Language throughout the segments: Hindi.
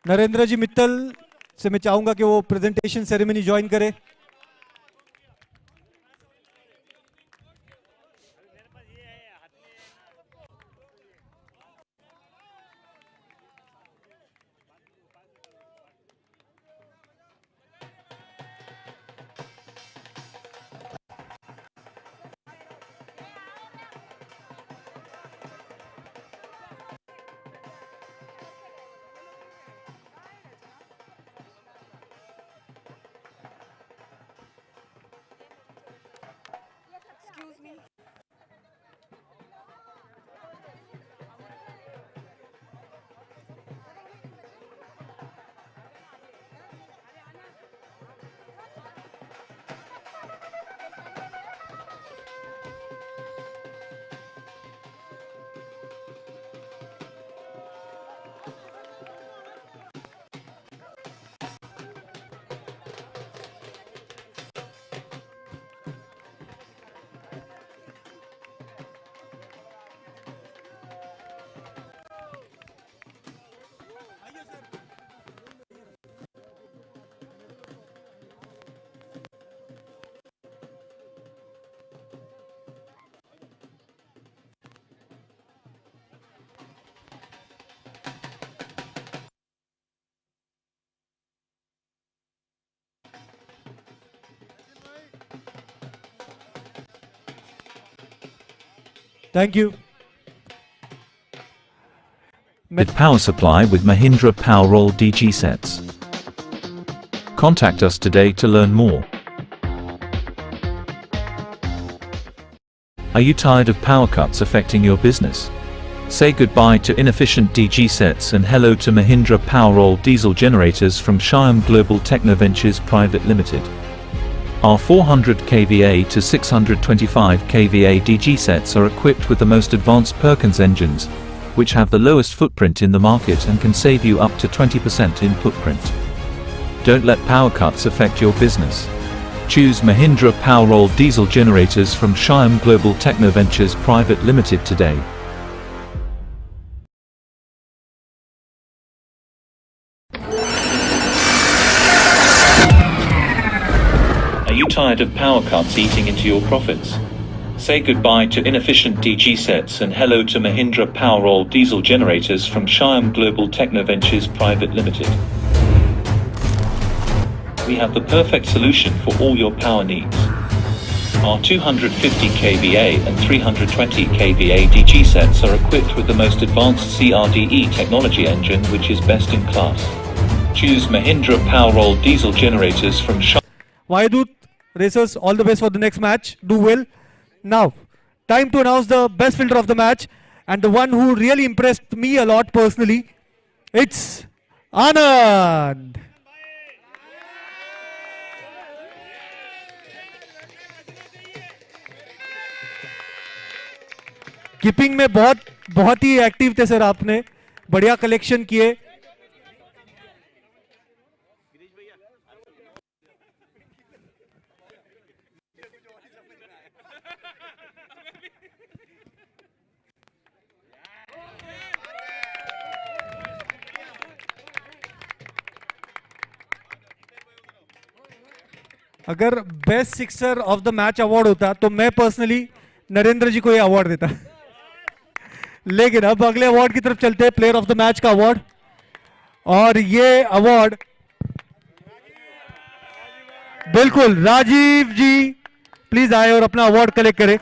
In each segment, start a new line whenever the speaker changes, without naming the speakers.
नरेंद्र जी मित्तल से मैं चाहूंगा कि वो प्रेजेंटेशन सेरेमनी ज्वाइन करे। Thank you.
With power supply with Mahindra Powerroll DG sets. Contact us today to learn more. Are you tired of power cuts affecting your business? Say goodbye to inefficient DG sets and hello to Mahindra Powerroll diesel generators from Shyam Global Technoventures Private Limited. Our 400 kVA to 625 kVA DG sets are equipped with the most advanced Perkins engines, which have the lowest footprint in the market and can save you up to 20% in footprint. Don't let power cuts affect your business. Choose Mahindra Powerroll diesel generators from Shyam Global Technoventures Private Limited today. Are you tired of power cuts eating into your profits? Say goodbye to inefficient DG sets and hello to Mahindra Powerroll diesel generators from Shyam Global Technoventures Private Limited. We have the perfect solution for all your power needs. Our 250 kVA and 320 kVA DG sets are equipped with the most advanced CRDE technology engine, which is best in class. Choose Mahindra Powerroll diesel generators from Shyam.
Vaidut racers, all the best for the next match. Do well. Now, time to announce the best fielder of the match, and the one who really impressed me a lot personally. It's Anand. Keeping में बहुत ही एक्टिव थे सर, आपने बढ़िया कलेक्शन किए। अगर best sixer of the match award होता तो मैं पर्सनली नरेंद्र जी को ये अवार्ड देता। लेकिन अब अगले अवार्ड की तरफ चलते हैं, प्लेयर ऑफ द मैच का अवार्ड। और ये अवार्ड बिल्कुल राजीव जी प्लीज आए और अपना अवार्ड कलेक्ट करें।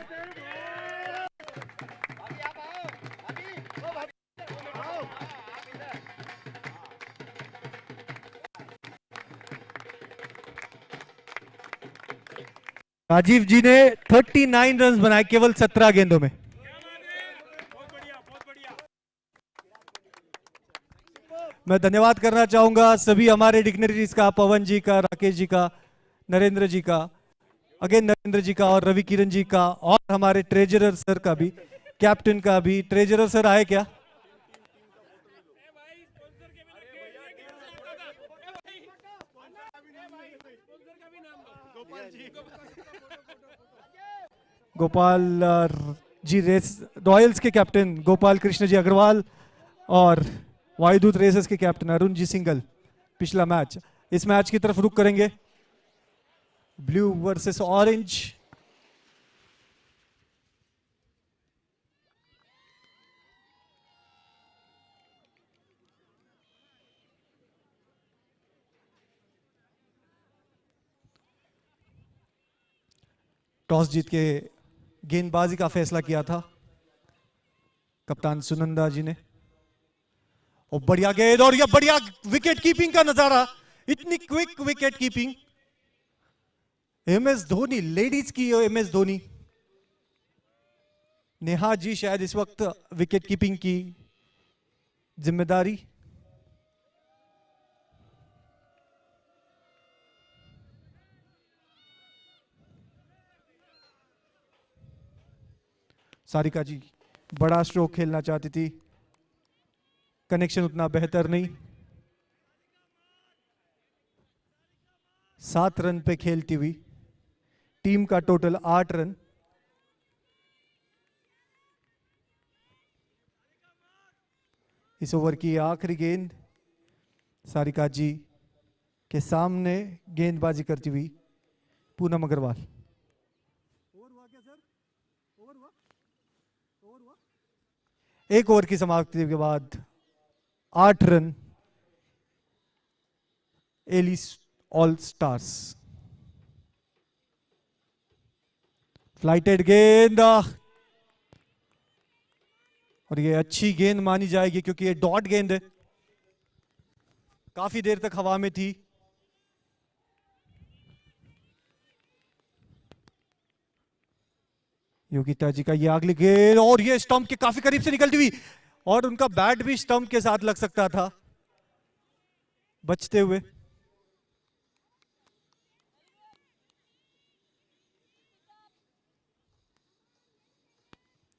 राजीव जी ने 39 रन बनाए केवल 17 गेंदों में। मैं धन्यवाद करना चाहूंगा सभी हमारे डिग्नेटरीज का, पवन जी का, राकेश जी का, नरेंद्र जी का, अगेन नरेंद्र जी का और रवि किरण जी का, और हमारे ट्रेजरर सर का भी, कैप्टन का भी। ट्रेजरर सर आए क्या? गोपाल जी रेस रॉयल्स के कैप्टन गोपाल कृष्ण जी अग्रवाल और वायुदूत रेसर्स के कैप्टन अरुण जी सिंगल पिछला मैच। इस मैच की तरफ रुख करेंगे। Blue versus orange. टॉस जीत के गेंदबाजी का फैसला किया था कप्तान सुनंदा जी ने। और बढ़िया गेंद और ये बढ़िया विकेट कीपिंग का नजारा, इतनी quick wicket keeping. MS Dhoni, ladies की एमएस धोनी। नेहा जी शायद इस वक्त विकेट कीपिंग की जिम्मेदारी। सारिका जी बड़ा स्ट्रोक खेलना चाहती थी, कनेक्शन उतना बेहतर नहीं। 7 रन पे खेलती हुई, टीम का टोटल 8 रन। इस ओवर की आखिरी गेंद सारिका जी के सामने गेंदबाजी करती हुई पूनम अग्रवाल। एक ओवर की समाप्ति के बाद 8 run Ellis All Stars. Flighted गेंद और ये अच्छी गेंद मानी जाएगी क्योंकि ये डॉट गेंद है, काफी देर तक हवा में थी। योगिता जी का ये अगली गेंद और ये स्टंप के काफी करीब से निकलती हुई, और उनका बैट भी स्टंप के साथ लग सकता था बचते हुए।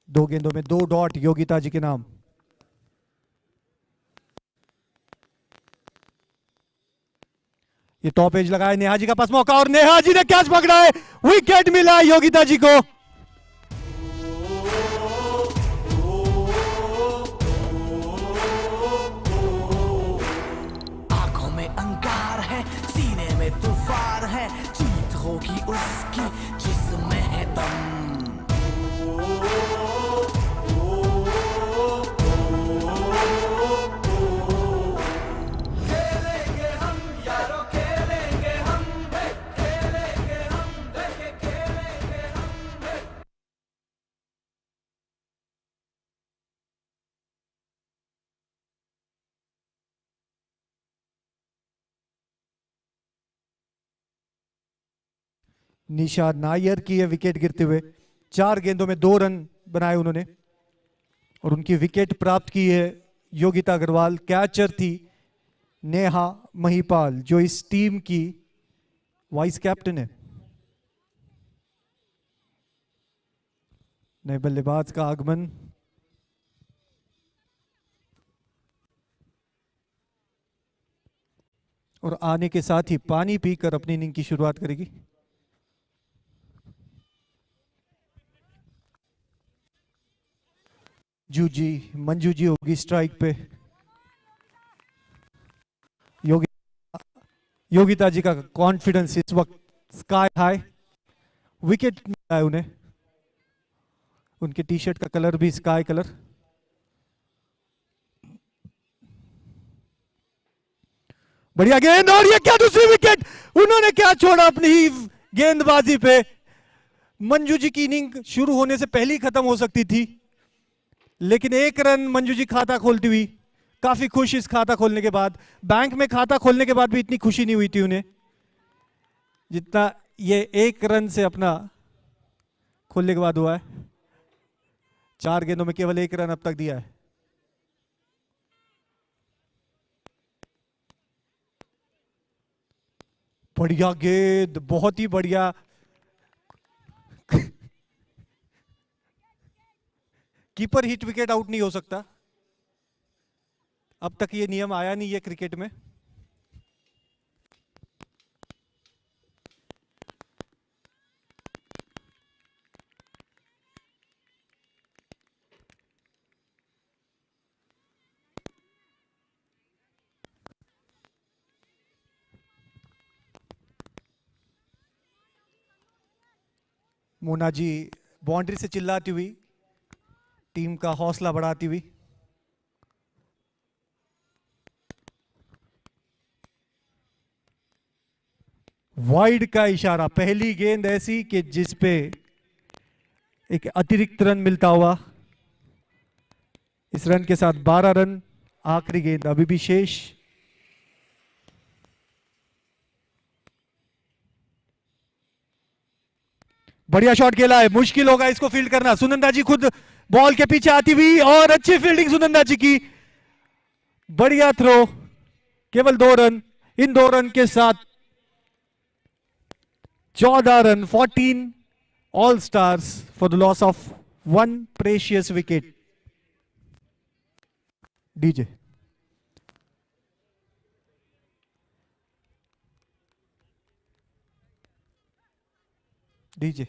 दो गेंदों में 2 डॉट योगिता जी के नाम। ये टॉप एज लगाए, नेहा जी का पास मौका और नेहा जी ने कैच पकड़ा है, विकेट मिला योगिता जी को।
आंखों में अंगार है, सीने में तूफान है, जीत होगी उसकी जिसमें है दम।
निशा नायर की ये विकेट गिरते हुए 4 गेंदों में 2 रन बनाए उन्होंने और उनकी विकेट प्राप्त की है योगिता अग्रवाल। कैचर थी नेहा महिपाल जो इस टीम की वाइस कैप्टन है। नए बल्लेबाज का आगमन। और आने के साथ ही पानी पीकर अपनी इनिंग की शुरुआत करेगी। जूजी मंजू जी होगी स्ट्राइक पे। योगिता जी का कॉन्फिडेंस इस वक्त स्काई हाई। विकेट मिला है उन्हें, उनके टी शर्ट का कलर भी स्काई कलर। बढ़िया गेंद और ये क्या दूसरी विकेट, उन्होंने क्या छोड़ा अपनी ही गेंदबाजी पे। मंजू जी की इनिंग शुरू होने से पहले ही खत्म हो सकती थी, लेकिन 1 रन मंजू जी खाता खोलती हुई, काफी खुश इस खाता खोलने के बाद। बैंक में खाता खोलने के बाद भी इतनी खुशी नहीं हुई थी उन्हें जितना ये 1 रन से अपना खोलने के बाद हुआ है। 4 गेंदों में केवल 1 रन अब तक दिया है। बढ़िया गेंद, बहुत ही बढ़िया। कीपर हिट विकेट आउट नहीं हो सकता, अब तक ये नियम आया नहीं है क्रिकेट में। मोना जी बाउंड्री से चिल्लाती हुई, टीम का हौसला बढ़ाती हुई। वाइड का इशारा, पहली गेंद ऐसी कि जिस पे एक अतिरिक्त रन मिलता हुआ। इस रन के साथ 12 रन, आखिरी गेंद अभी भी शेष। बढ़िया शॉट खेला है, मुश्किल होगा इसको फील्ड करना। सुनंदा जी खुद बॉल के पीछे आती हुई और अच्छी फील्डिंग सुनंदा जी की। बढ़िया थ्रो, केवल 2 रन। इन 2 रन के साथ 14 run, 14 all stars for the loss of 1 precious wicket. DJ DJ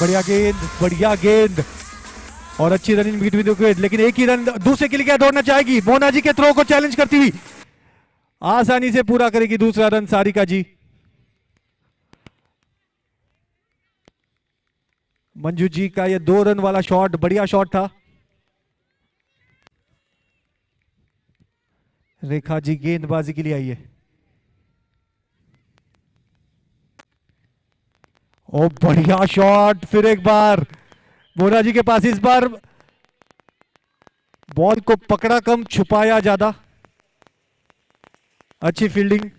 बढ़िया गेंद, बढ़िया गेंद और अच्छी रनिंग बिटवीन द विकेट। लेकिन एक ही रन दूसरे के लिए क्या दौड़ना चाहेगी। मोना जी के थ्रो को चैलेंज करती हुई आसानी से पूरा करेगी दूसरा रन सारिका जी। मंजू जी का ये 2 रन वाला शॉट बढ़िया शॉट था। रेखा जी गेंदबाजी के लिए आई है। ओ बढ़िया शॉट, फिर एक बार मोना जी के पास। इस बार बॉल को पकड़ा कम, छुपाया ज्यादा। अच्छी फील्डिंग।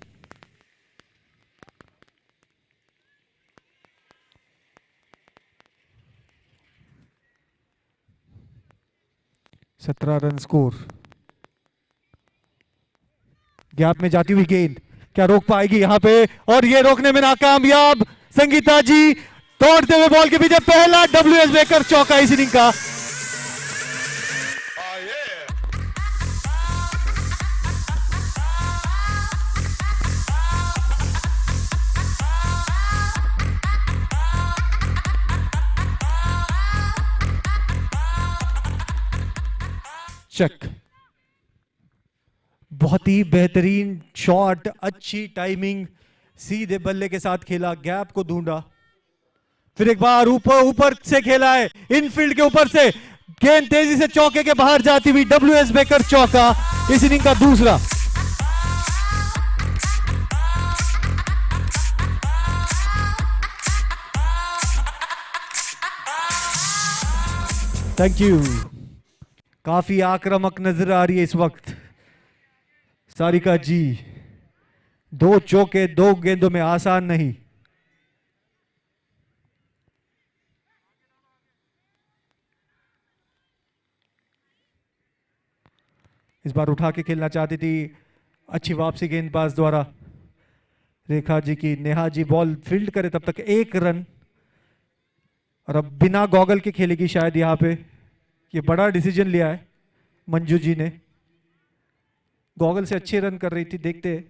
सत्रह रन स्कोर। गैप में जाती हुई गेंद, क्या रोक पाएगी यहां पे, और ये रोकने में नाकामयाब। संगीता जी दौड़ते हुए बॉल के पीछे, पहला WS बेकर चौका इस इनिंग का। चक, बहुत ही बेहतरीन शॉट, अच्छी टाइमिंग, सीधे बल्ले के साथ खेला, गैप को ढूंढा, फिर एक बार ऊपर ऊपर से खेला है, इनफील्ड के ऊपर से गेंद तेजी से चौके के बाहर जाती हुई। WS बेकर चौका इस इनिंग का दूसरा। Thank you. काफी आक्रामक नजर आ रही है इस वक्त सारिका जी। 2 चौके 2 गेंदों में आसान नहीं। इस बार उठा के खेलना चाहती थी, अच्छी वापसी गेंदबाज द्वारा रेखा जी की। नेहा जी बॉल फील्ड करे तब तक 1 रन, और अब बिना गॉगल के खेलेगी शायद यहां पे। ये बड़ा डिसीजन लिया है मंजू जी ने। गॉगल से अच्छे रन कर रही थी, देखते हैं।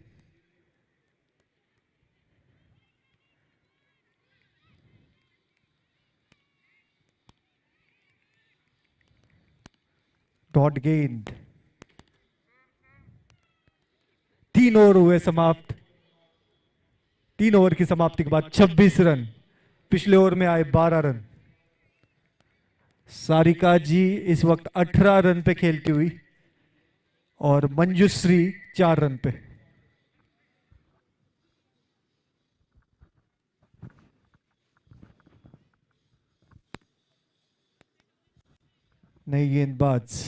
डॉट गेंद, 3 ओवर हुए समाप्त। 3 ओवर की समाप्ति के बाद 26 रन, पिछले ओवर में आए 12 रन। सारिका जी इस वक्त 18 रन पे खेलती हुई, और मंजुश्री 4 रन पे। नई गेंदबाज,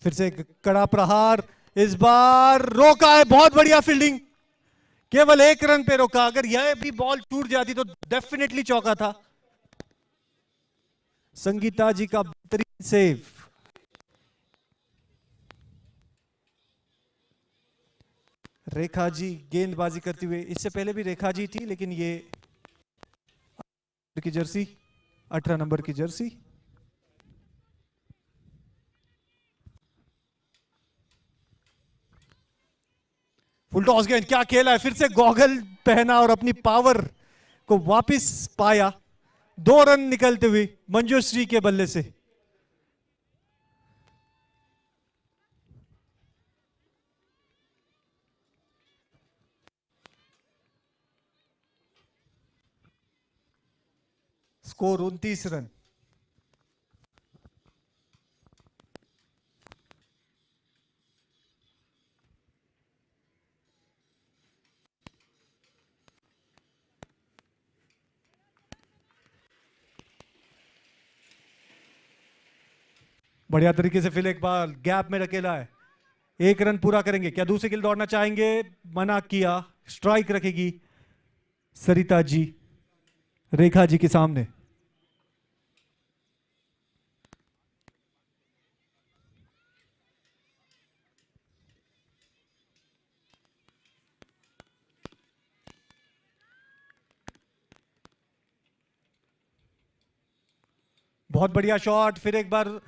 फिर से एक कड़ा प्रहार, इस बार रोका है। बहुत बढ़िया फील्डिंग, केवल 1 रन पे रोका। अगर यह भी बॉल टूट जाती तो डेफिनेटली चौका था। संगीता जी का बेहतरीन सेव। रेखा जी गेंदबाजी करते हुए, इससे पहले भी रेखा जी थी, लेकिन ये की जर्सी 18 नंबर की जर्सी। फुल टॉस गेंद, क्या खेला है, फिर से गॉगल पहना और अपनी पावर को वापस पाया। 2 रन निकलते हुए मंजूश्री के बल्ले से। Score 29 run. बढ़िया तरीके से फिर एक बार गैप में रखेला है। 1 रन पूरा करेंगे, क्या दूसरे के लिए दौड़ना चाहेंगे? मना किया। स्ट्राइक रखेगी सरिता जी रेखा जी के सामने। बहुत बढ़िया शॉट, फिर एक बार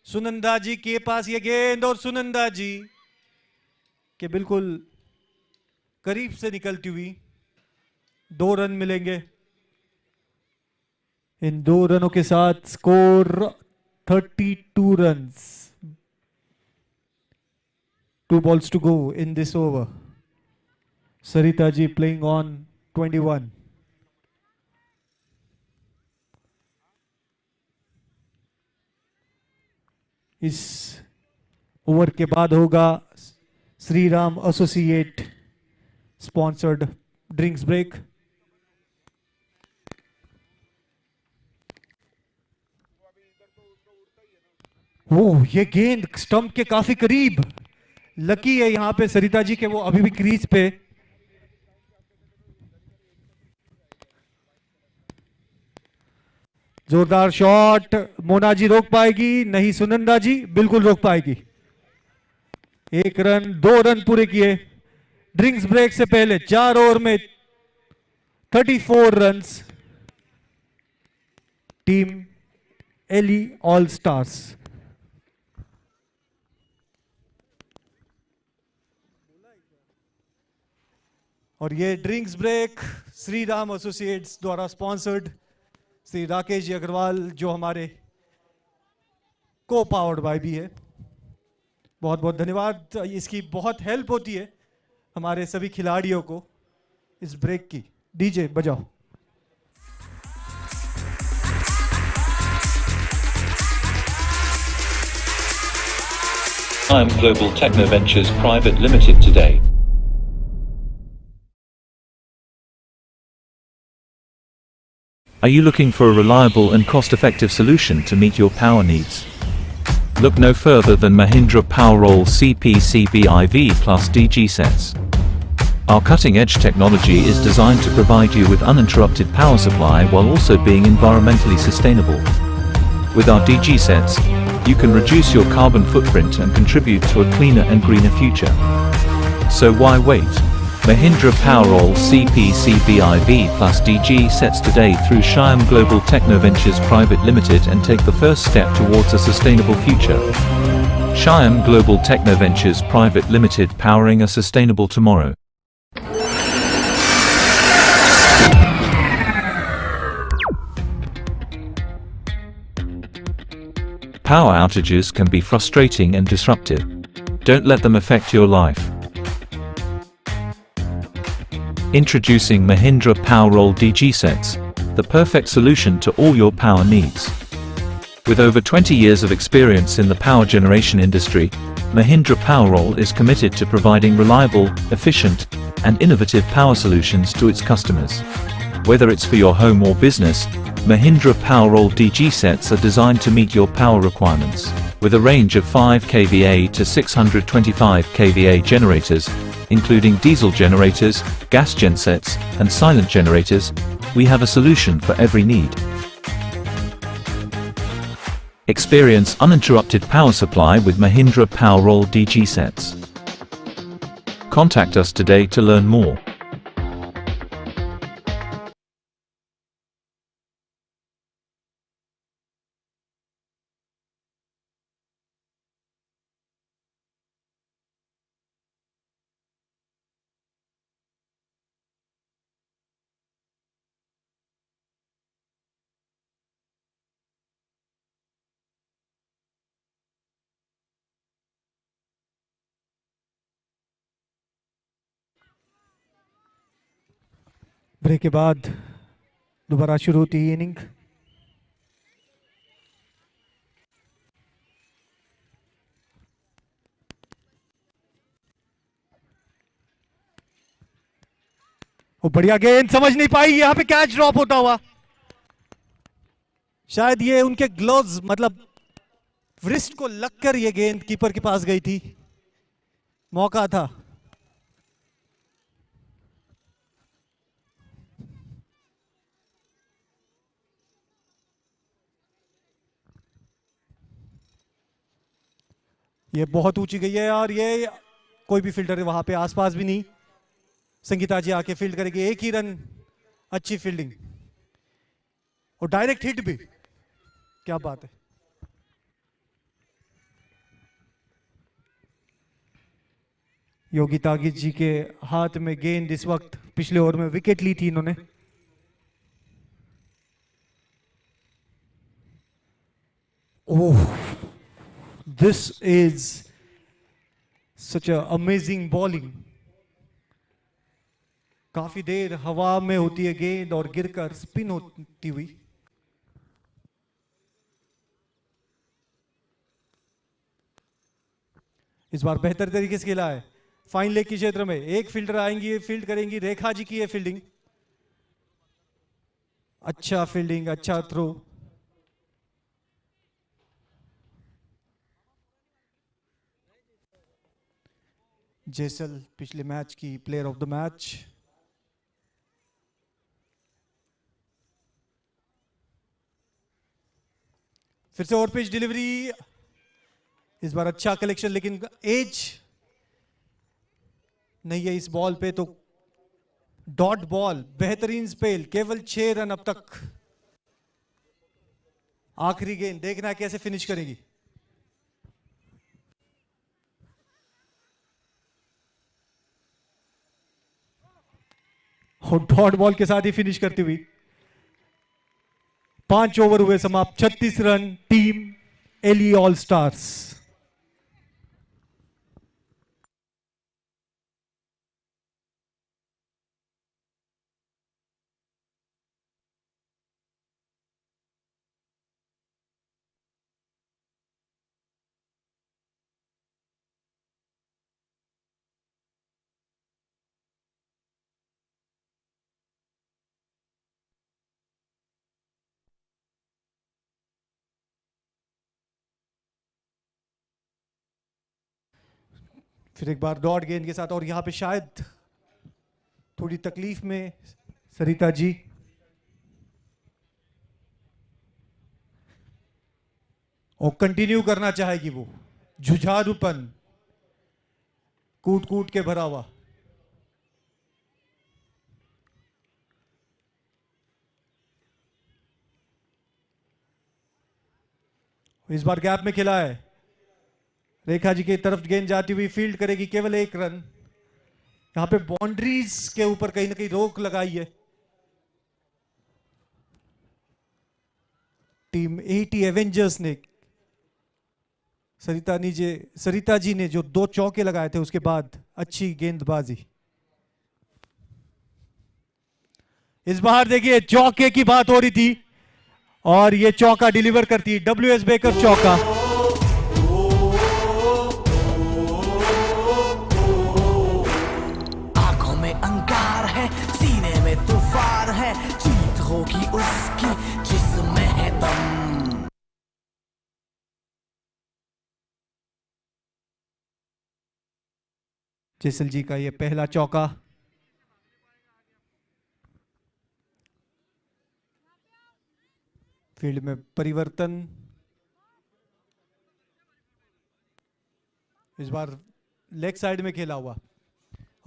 सुनंदा जी के पास ये गेंद और सुनंदा जी के बिल्कुल करीब से निकलती हुई। 2 रन मिलेंगे। इन 2 रनों के साथ score 32 runs. 2 balls to go in this over. Sarita ji playing on 21. इस ओवर के बाद होगा Shri Ram associate sponsored drinks break. Oh, ये गेंद स्टंप के काफी करीब। लकी है यहां पे सरिता जी के, वो अभी भी क्रीज पे। जोरदार शॉट, मोना जी रोक पाएगी? नहीं, सुनंदा जी बिल्कुल रोक पाएगी। 1 रन, 2 रन पूरे किए। ड्रिंक्स ब्रेक से पहले 4 ओवर में 34 runs. Team Ellie All Stars. और ये drinks break Shri Ram associates द्वारा स्पॉन्सर्ड श्री राकेश जी अग्रवाल, जो हमारे को पावर्ड बाय भी है। बहुत बहुत धन्यवाद। इसकी बहुत हेल्प होती है हमारे सभी खिलाड़ियों को इस ब्रेक की। डीजे बजाओ।
I am Global Techno Ventures Private Limited today. Are you looking for a reliable and cost-effective solution to meet your power needs? Look no further than Mahindra Powerroll CPCBIV Plus DG sets. Our cutting-edge technology is designed to provide you with uninterrupted power supply while also being environmentally sustainable. With our DG sets, you can reduce your carbon footprint and contribute to a cleaner and greener future. So why wait? Mahindra Powerroll CPCBIV Plus DG sets today through Shyam Global Techno Ventures Private Limited and take the first step towards a sustainable future. Shyam Global Techno Ventures Private Limited, powering a sustainable tomorrow. Power outages can be frustrating and disruptive. Don't let them affect your life. Introducing Mahindra Powerroll DG sets, the perfect solution to all your power needs. With over 20 years of experience in the power generation industry, Mahindra Powerroll is committed to providing reliable, efficient, and innovative power solutions to its customers. Whether it's for your home or business, Mahindra Powerroll DG sets are designed to meet your power requirements. With a range of 5 kVA to 625 kVA generators, including diesel generators, gas gensets, and silent generators, we have a solution for every need. Experience uninterrupted power supply with Mahindra Powerroll DG sets. Contact us today to learn more.
Break के बाद दोबारा शुरू होती है इनिंग। वो बढ़िया गेंद, समझ नहीं पाई, यहां पे कैच ड्रॉप होता हुआ। शायद ये उनके ग्लोव्स मतलब व्रिस्ट को लगकर ये गेंद कीपर के पास गई थी, मौका था। ये बहुत ऊंची गई है और ये कोई भी फील्डर वहां पे आसपास भी नहीं। संगीता जी आके फील्ड करेगी, एक ही रन, अच्छी फील्डिंग और डायरेक्ट हिट भी, क्या बात है। योगी तागिज जी के हाथ में गेंद इस वक्त, पिछले ओवर में विकेट ली थी इन्होंने। Oh, this is such a amazing bowling. काफी देर हवा में होती है गेंद और गिरकर स्पिन होती हुई। इस बार बेहतर तरीके से खेला है। फाइन लेग के क्षेत्र में एक फील्डर आएंगी, फील्ड करेंगी, रेखा जी की है फील्डिंग, अच्छा फील्डिंग, अच्छा थ्रो। जेसल पिछले मैच की प्लेयर ऑफ द मैच। फिर से ओवर पिच डिलीवरी, इस बार अच्छा कलेक्शन, लेकिन एज नहीं है इस बॉल पे, तो डॉट बॉल। बेहतरीन स्पेल, केवल 6 रन अब तक। आखिरी गेंद, देखना है कैसे फिनिश करेगी। और डॉट बॉल के साथ ही फिनिश करती हुई। 5 ओवर हुए समाप्त, 36 run, team Ellie All Stars. फिर एक बार डॉट गेंद के साथ, और यहां पे शायद थोड़ी तकलीफ में सरिता जी। और कंटिन्यू करना चाहेगी वो, जुझारूपन, कूट कूट के भरा हुआ। इस बार गैप में खेला है, रेखा जी की तरफ गेंद जाती हुई, फील्ड करेगी, केवल 1 रन। यहां पे बाउंड्रीज के ऊपर कहीं ना कहीं रोक लगाई है टीम 80 एवेंजर्स ने। सरिता जी ने जो 2 चौके लगाए थे, उसके बाद अच्छी गेंदबाजी। इस बार देखिए चौके की बात हो रही थी और ये चौका डिलीवर करती है, WS बेकर चौका।
आंखों में अंगार है, सीने में तूफान है, जीत होगी उसकी जिसमें है दम।
जेसल जी का ये पहला चौका। फील्ड में परिवर्तन, इस बार लेग साइड में खेला हुआ।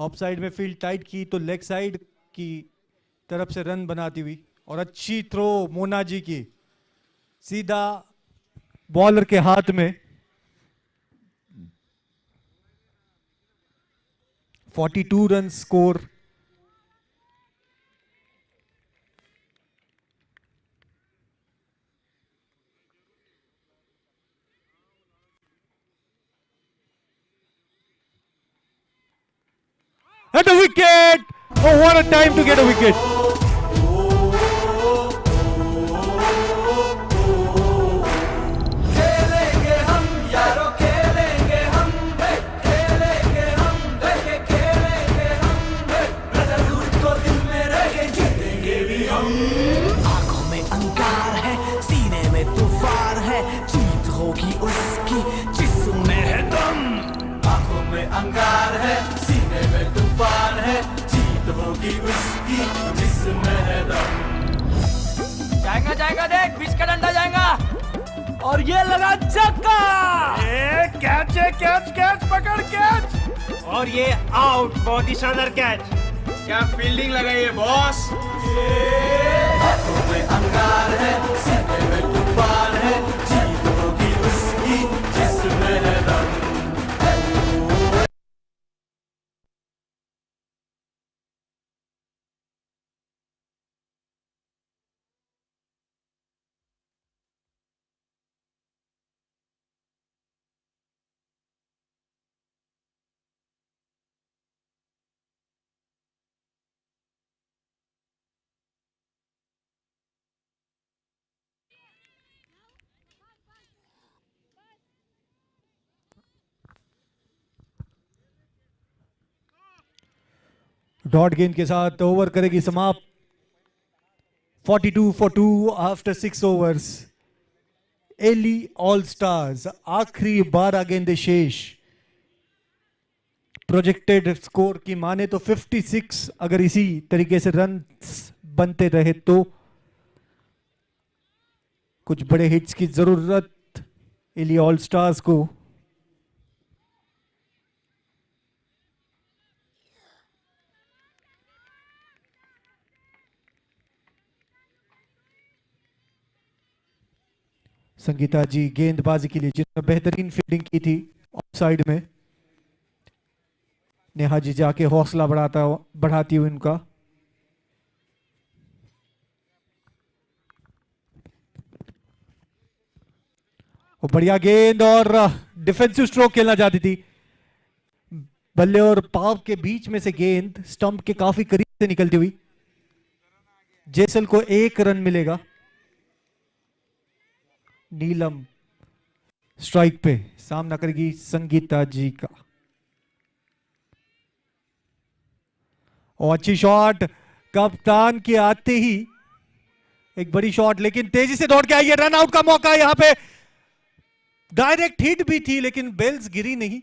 ऑफ साइड में फील्ड टाइट की तो लेग साइड की तरफ से रन बनाती हुई, और अच्छी थ्रो मोना जी की, सीधा बॉलर के हाथ में। 42 run score. And a wicket! Oh, what a time to get a wicket!
अंगार है, सीने में तूफान है, जीत होगी उसकी जिसमें है दम।
जाएगा जाएगा, देख बीच का डंडा जाएगा और ये लगा चक्का।
कैच है, कैच कैच पकड़ कैच, और ये आउट, बहुत ही शानदार कैच। क्या फील्डिंग लगाई है बॉस।
हाथों में अंगार है, सीने में तूफान है, जीत होगी उसकी जिसमें है दम।
डॉट गेंद के साथ ओवर करेगी समाप्त। 42 for 2 after 6 overs. Ellie All Stars आखिरी 12 गेंदें शेष। प्रोजेक्टेड स्कोर की माने तो 56, अगर इसी तरीके से रन बनते रहे तो कुछ बड़े हिट्स की जरूरत एली ऑल स्टार्स को। संगीता जी गेंदबाजी के लिए जिन्होंने बेहतरीन फील्डिंग की थी ऑफ साइड में, नेहा जी जाके हौसला बढ़ाती हुई उनका। और बढ़िया गेंद और डिफेंसिव स्ट्रोक खेलना चाहती थी। बल्ले और पाव के बीच में से गेंद स्टंप के काफी करीब से निकलती हुई। जेसल को 1 रन मिलेगा। नीलम स्ट्राइक पे सामना करेगी संगीता जी का। और अच्छी शॉट कप्तान के आते ही, एक बड़ी शॉट, लेकिन तेजी से दौड़ के आई है। रन आउट का मौका यहां पे। डायरेक्ट हिट भी थी लेकिन बेल्स गिरी नहीं,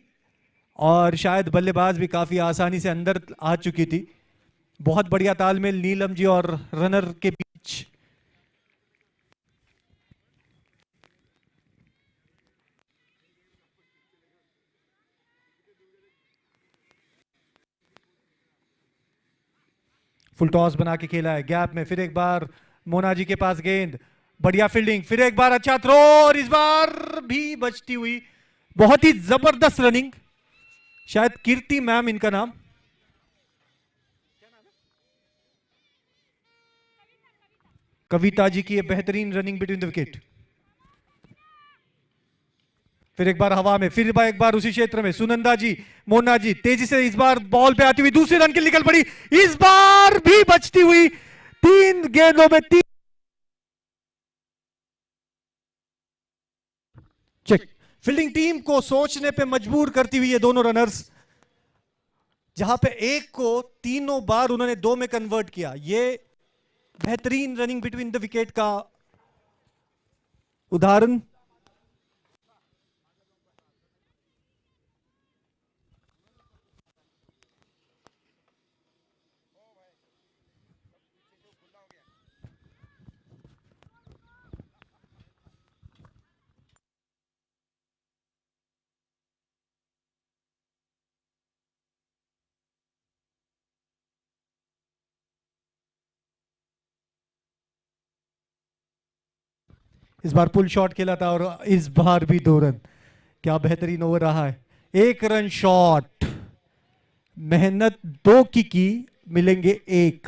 और शायद बल्लेबाज भी काफी आसानी से अंदर आ चुकी थी। बहुत बढ़िया तालमेल नीलम जी और रनर के बीच। फुल टॉस बना के खेला है गैप में। फिर एक बार मोना जी के पास गेंद, बढ़िया फील्डिंग, फिर एक बार अच्छा थ्रो, और इस बार भी बचती हुई। बहुत ही जबरदस्त रनिंग। शायद कीर्ति मैम इनका नाम। कविता जी की ये बेहतरीन रनिंग बिटवीन द विकेट। फिर एक बार हवा में, फिर एक बार उसी क्षेत्र में सुनंदा जी, मोना जी तेजी से इस बार बॉल पे आती हुई दूसरी रन के लिए निकल पड़ी। इस बार भी बचती हुई। 3 गेंदों में 3 चेक। फील्डिंग टीम को सोचने पे मजबूर करती हुई ये दोनों रनर्स, जहां पे एक को तीनों बार उन्होंने 2 में कन्वर्ट किया। ये बेहतरीन रनिंग बिटवीन द विकेट का उदाहरण। इस बार पुल शॉट खेला था और इस बार भी 2 रन। क्या बेहतरीन ओवर रहा है। 1 रन शॉट। मेहनत 2 की मिलेंगे 1।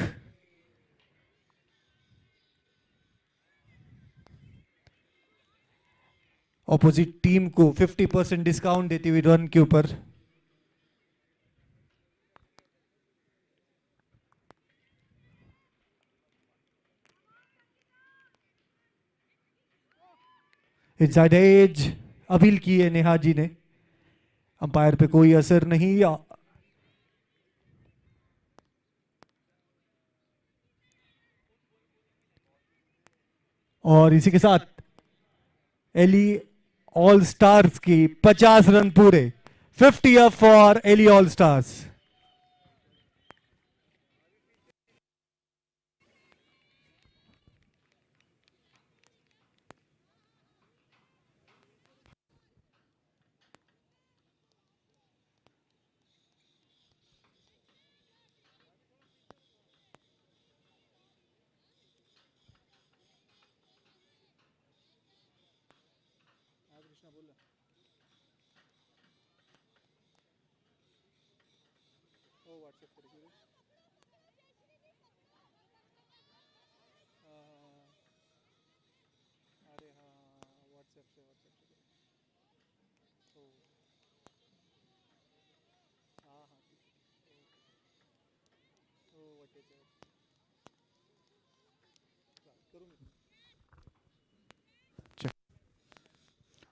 ऑपोजिट टीम को 50% डिस्काउंट देती हुई रन के ऊपर। इनसाइड एज अपील की है नेहा जी ने, अंपायर पे कोई असर नहीं। और इसी के साथ एली ऑल स्टार्स की 50 रन पूरे। 50 up for Ellie All Stars.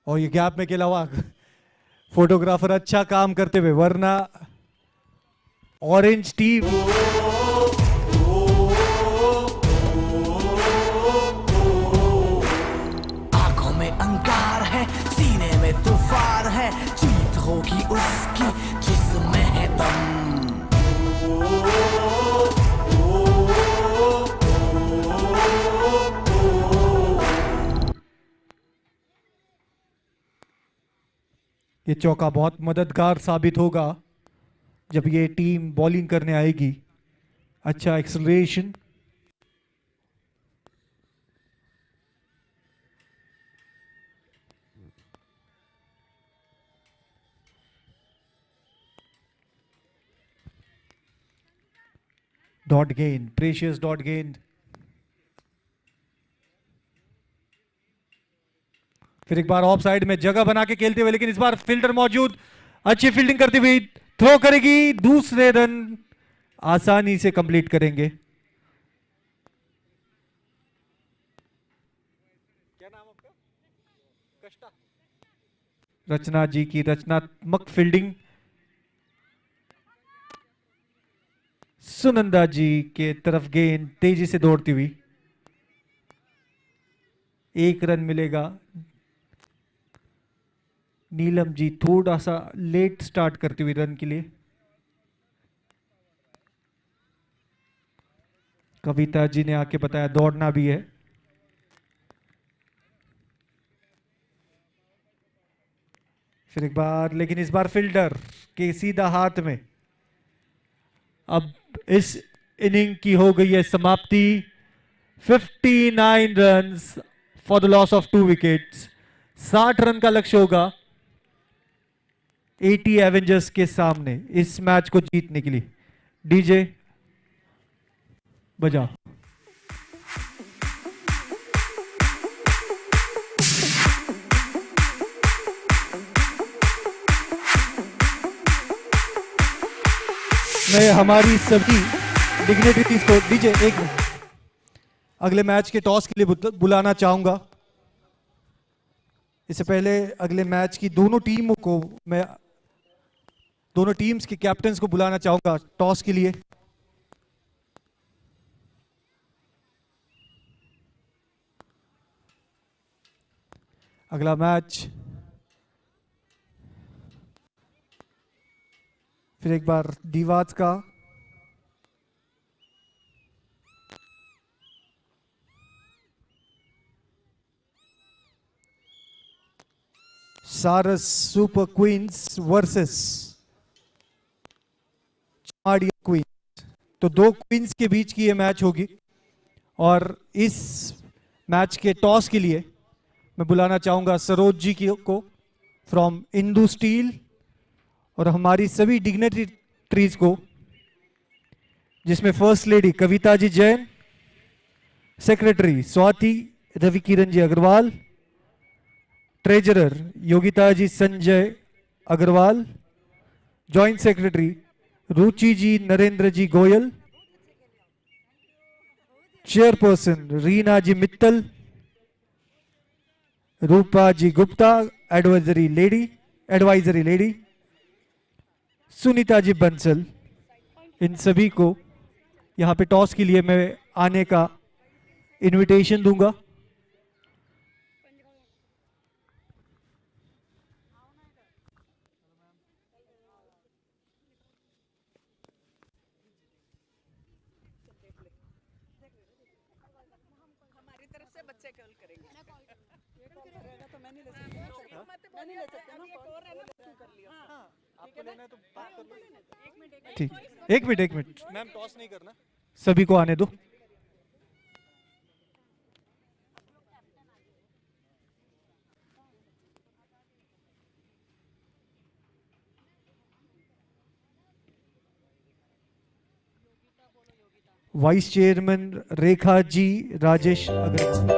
और ये गैप में के अलावा फोटोग्राफर अच्छा काम करते हुए, वरना ऑरेंज टीम
आंखों में अंगार है, सीने में तूफान है, जीत होगी उसकी जिसमें है दम।
ये चौका बहुत मददगार साबित होगा जब ये टीम बॉलिंग करने आएगी। अच्छा acceleration, dot gain, precious dot gain. फिर एक बार ऑफ साइड में जगह बना के खेलते हुए, लेकिन इस बार फील्डर मौजूद, अच्छी फील्डिंग करती हुई थ्रो करेगी, दूसरे रन आसानी से कंप्लीट करेंगे। क्या नाम आपका? कष्टा। रचना जी की रचनात्मक फील्डिंग, सुनंदा जी के तरफ गेंद तेजी से दौड़ती हुई, एक रन मिलेगा। नीलम जी थोड़ा सा लेट स्टार्ट करती हुई रन के लिए। कविता जी ने आके बताया दौड़ना भी है। फिर एक बार, लेकिन इस बार फील्डर के सीधा हाथ में। अब इस इनिंग की हो गई है समाप्ति। 59 runs for the loss of 2 wickets. 60 run का लक्ष्य होगा 80 एवेंजर्स के सामने इस मैच को जीतने के लिए। डीजे बजाओ। मैं हमारी सभी डिग्निटरीज को, डीजे एक मिनट, अगले मैच के टॉस के लिए बुलाना चाहूंगा। इससे पहले अगले मैच की दोनों टीमों को मैं, दोनों टीम्स के कैप्टन्स को बुलाना चाहूंगा टॉस के लिए। अगला मैच फिर एक बार दीवाज का। सारस सुपर क्वींस वर्सेस चामाड़िया क्वींस। तो दो क्वींस के बीच की ये मैच होगी और इस मैच के टॉस के लिए मैं बुलाना चाहूंगा सरोज जी को फ्रॉम इंदू स्टील और हमारी सभी डिग्निटरीज को, जिसमें first lady Kavita ji Jain, secretary Swati Ravi Kiran ji Agarwal, treasurer Yogita जी संजय अग्रवाल, जॉइंट सेक्रेटरी रुचि जी नरेंद्र जी गोयल, चेयरपर्सन रीना जी मित्तल, रूपा जी गुप्ता एडवाइजरी लेडी, सुनीता जी बंसल। इन सभी को यहां पे टॉस के लिए मैं आने का इनविटेशन दूंगा।
से कॉल करेंगे ये कॉल रहेगा तो मैं नहीं ले सकती मैं नहीं ले सकती ना कॉल कर लियो हां
आपको लेना है तो बात कर लो।
1 मिनट
ठीक, एक मिनट मैम, टॉस नहीं करना, सभी को आने दो। Vice chairman Rekha ji Rajesh Agarwal.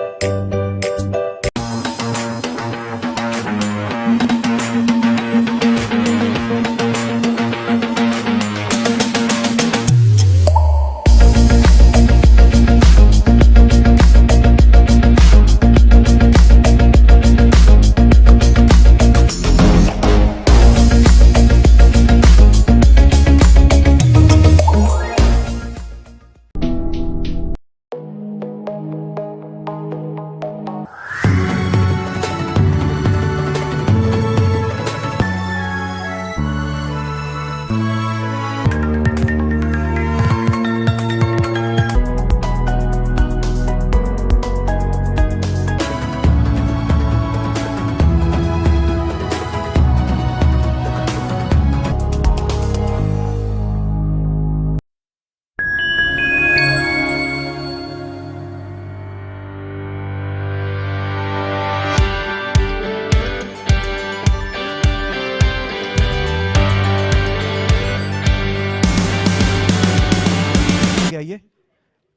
आइए,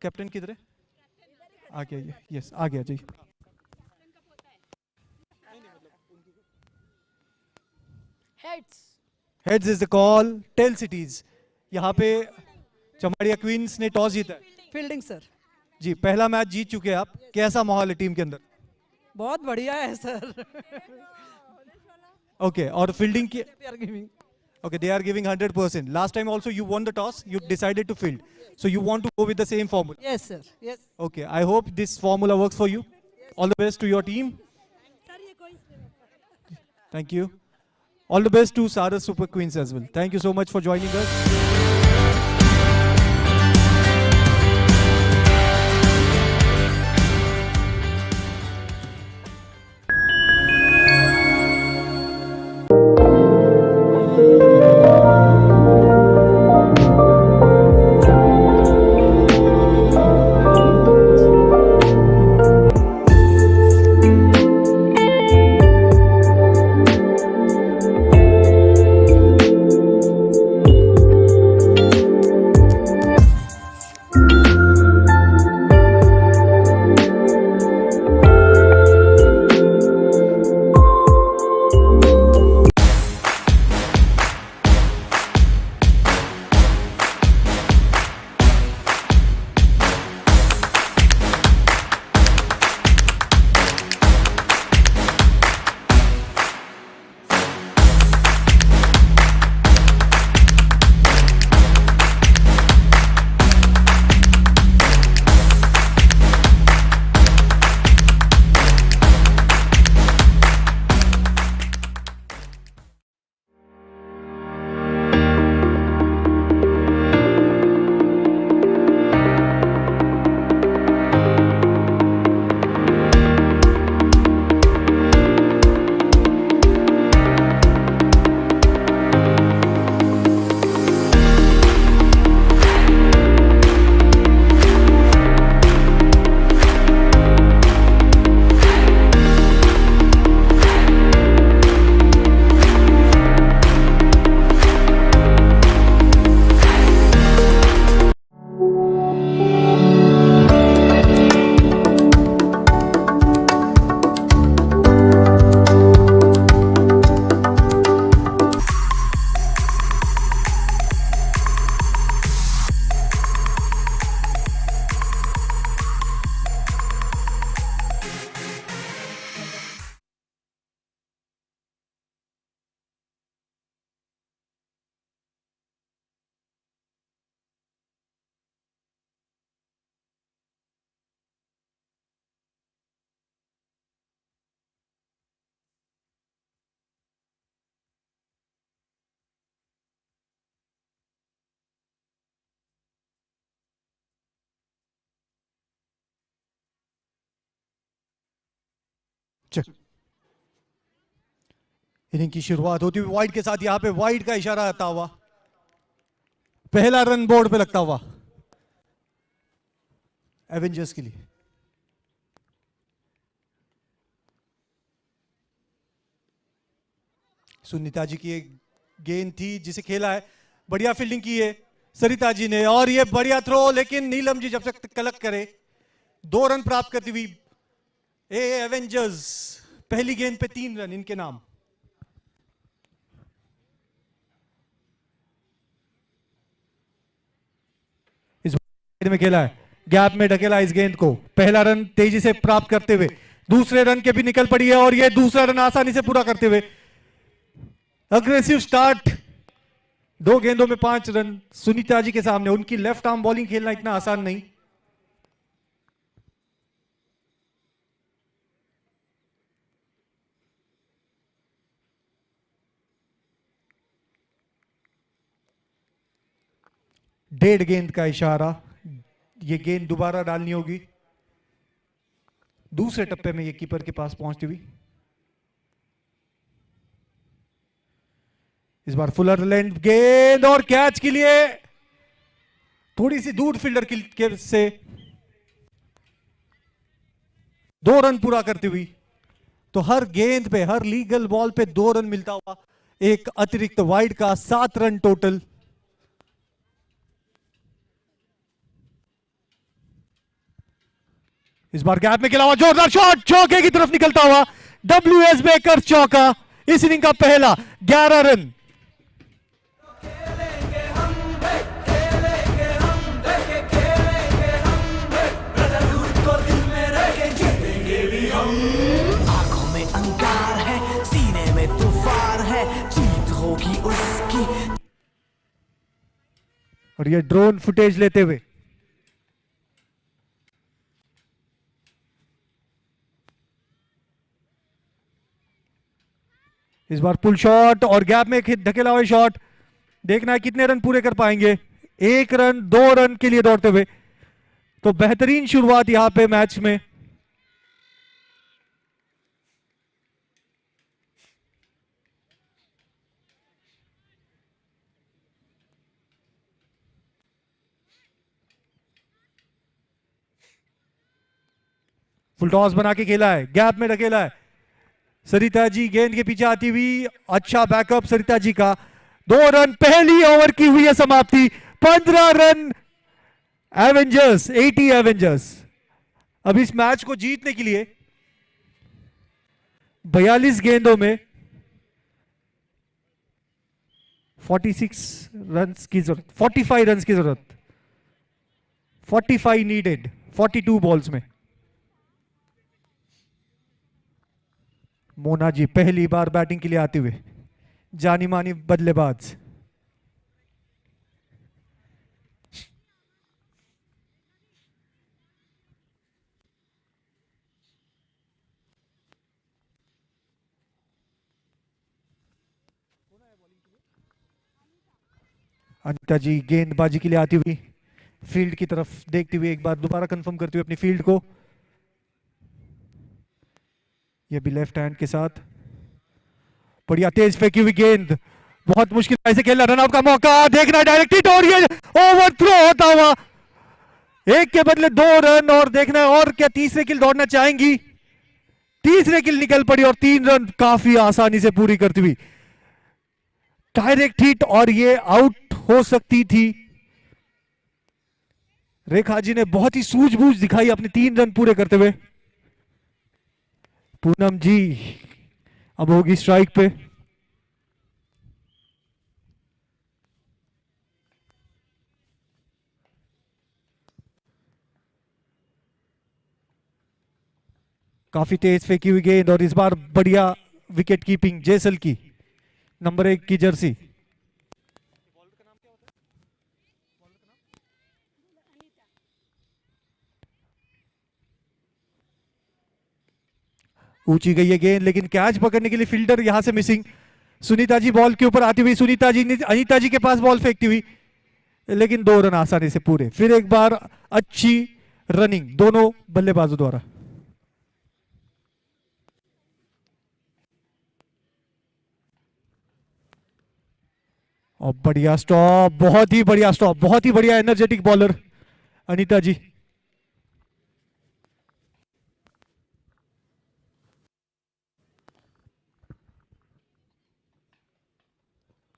कैप्टन किधर है? आगे आइए, यस आगे आ जाइए। Heads is the call, tail cities. यहाँ पे चमाड़िया क्वींस ने टॉस जीता है।
फील्डिंग सर
जी, पहला मैच जीत चुके हैं आप, कैसा माहौल है टीम के अंदर?
बहुत बढ़िया है सर
ओके, और फील्डिंग की?
We are giving
Okay, they are giving 100%. Last time also you won the toss, you decided to field. So you want to go with the same formula.
Yes sir yes
Okay, I hope this formula works for you. All the best to your team. Thank you. All the best to Saras Super Queens as well. Thank you so much for joining us. चल इनिंग की शुरुआत होती हुई वाइड के साथ, यहां पे वाइड का इशारा आता हुआ, पहला रन बोर्ड पे लगता हुआ एवेंजर्स के लिए। सुनीता जी की एक गेंद थी जिसे खेला है, बढ़िया फील्डिंग की है सरिता जी ने, और ये बढ़िया थ्रो, लेकिन नीलम जी जब तक कलेक्ट करे 2 रन प्राप्त करती हुई एवेंजर्स, पहली गेंद पे 3 रन इनके नाम। इस गेंद में खेला है, गैप में ढकेला इस गेंद को, पहला रन तेजी से प्राप्त करते हुए दूसरे रन के भी निकल पड़ी है, और ये दूसरा रन आसानी से पूरा करते हुए अग्रेसिव स्टार्ट, 2 गेंदों में 5 रन सुनीता जी के सामने। उनकी लेफ्ट आर्म बॉलिंग खेलना इतना आसान नहीं। डेढ़ गेंद का इशारा, ये गेंद दोबारा डालनी होगी दूसरे टप्पे में, ये कीपर के पास पहुंचती हुई। इस बार फुलर लैंड गेंद और कैच के लिए थोड़ी सी दूर फील्डर के से 2 रन पूरा करती हुई। तो हर गेंद पे, हर लीगल बॉल पे 2 रन मिलता हुआ, एक अतिरिक्त वाइड का 7 रन टोटल। इस बार गैप में खेला हुआ जोरदार शॉट, चौके की तरफ निकलता हुआ, WS बेकर चौका, इस इनिंग का पहला, 11 रन।
आंखों में अंगार है, सीने में तूफान है, जीत होगी उसकी।
और ये ड्रोन फुटेज लेते हुए इस बार पुल शॉट और गैप में ढकेला हुआ शॉट, देखना है कितने रन पूरे कर पाएंगे। 1 रन 2 रन के लिए दौड़ते हुए, तो बेहतरीन शुरुआत यहां पे मैच में। फुल टॉस बना के खेला है, गैप में ढकेला है सरिता जी, गेंद के पीछे आती हुई, अच्छा बैकअप सरिता जी का। 2 रन, पहली ओवर की हुई है समाप्ति, 15 रन एवेंजर्स, 80 एवेंजर्स। अब इस मैच को जीतने के लिए 42 गेंदों में 46 रन की जरूरत, 45 रन की जरूरत, 45 नीडेड 42 बॉल्स में। मोना जी पहली बार बैटिंग के लिए आते हुए, जानी मानी बल्लेबाज। अनिता जी गेंदबाजी के लिए आती हुई, फील्ड की तरफ देखते हुए, एक बार दोबारा कंफर्म करते हुए अपनी फील्ड को। ये भी लेफ्ट हैंड के साथ, बढ़िया तेज फेंकी हुई गेंद, बहुत मुश्किल से खेलना, रनआउट का मौका, देखना डायरेक्ट हिट, और ये ओवर थ्रो होता हुआ, 1 के बदले 2 रन, और देखना और क्या तीसरे किल दौड़ना चाहेंगी, तीसरे किल निकल पड़ी और 3 रन काफी आसानी से पूरी करती हुई, डायरेक्ट हिट, और ये आउट हो सकती थी। रेखा जी ने बहुत ही सूझबूझ दिखाई अपने 3 रन पूरे करते हुए। पूनम जी अब होगी स्ट्राइक पे, काफी तेज फेंकी हुई गेंद, और इस बार बढ़िया विकेट कीपिंग जैसल की, नंबर 1 की जर्सी। ऊंची गई है गेंद, लेकिन कैच पकड़ने के लिए फील्डर यहां से मिसिंग। सुनीता जी बॉल के ऊपर आती हुई, सुनीता जी ने अनीता जी के पास बॉल फेंकती हुई, लेकिन 2 रन आसानी से पूरे। फिर एक बार अच्छी रनिंग दोनों बल्लेबाजों द्वारा। और बढ़िया स्टॉप, बहुत ही बढ़िया स्टॉप, बहुत ही बढ़िया एनर्जेटिक बॉलर अनीता जी।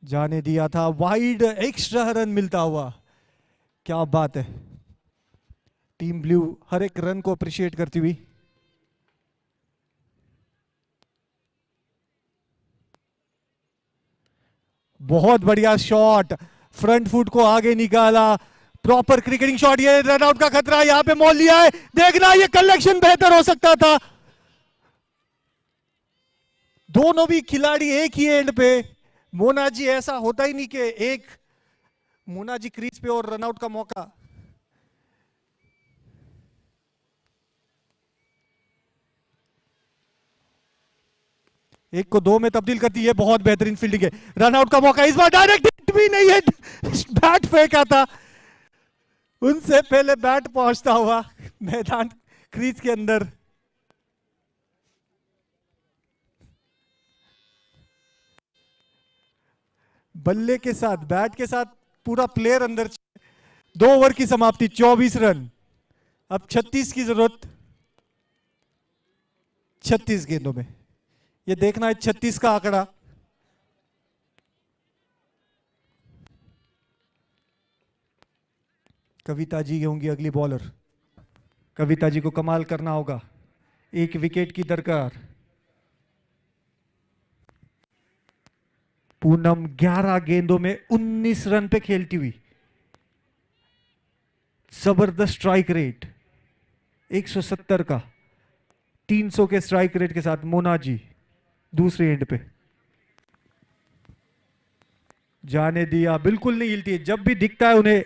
जाने दिया था वाइड, एक्स्ट्रा रन मिलता हुआ। क्या बात है, टीम ब्लू हर एक रन को अप्रिशिएट करती हुई। बहुत बढ़िया शॉट, फ्रंट फुट को आगे निकाला, प्रॉपर क्रिकेटिंग शॉट। ये रन आउट का खतरा यहां पे मोल लिया है, देखना ये कलेक्शन बेहतर हो सकता था। दोनों भी खिलाड़ी एक ही एंड पे। मोना जी, ऐसा होता ही नहीं कि एक मोना जी क्रीज पे और रन आउट का मौका। एक को दो में तब्दील करती है, बहुत बेहतरीन फील्डिंग है। रन आउट का मौका, इस बार डायरेक्ट हिट भी नहीं है, बैट फेंका था, उनसे पहले बैट पहुंचता हुआ मैदान क्रीज के अंदर। बल्ले के साथ, बैट के साथ पूरा प्लेयर अंदर। 2 ओवर की समाप्ति, 24 रन। अब 36 की जरूरत 36 गेंदों में। ये देखना है 36 का आंकड़ा। कविता जी होंगी अगली बॉलर। कविता जी को कमाल करना होगा, 1 विकेट की दरकार। पूनम 11 गेंदों में 19 रन पे खेलती हुई, जबरदस्त स्ट्राइक रेट 170 का, 300 के स्ट्राइक रेट के साथ मोना जी दूसरे एंड पे। जाने दिया, बिल्कुल नहीं हिलती। जब भी दिखता है उन्हें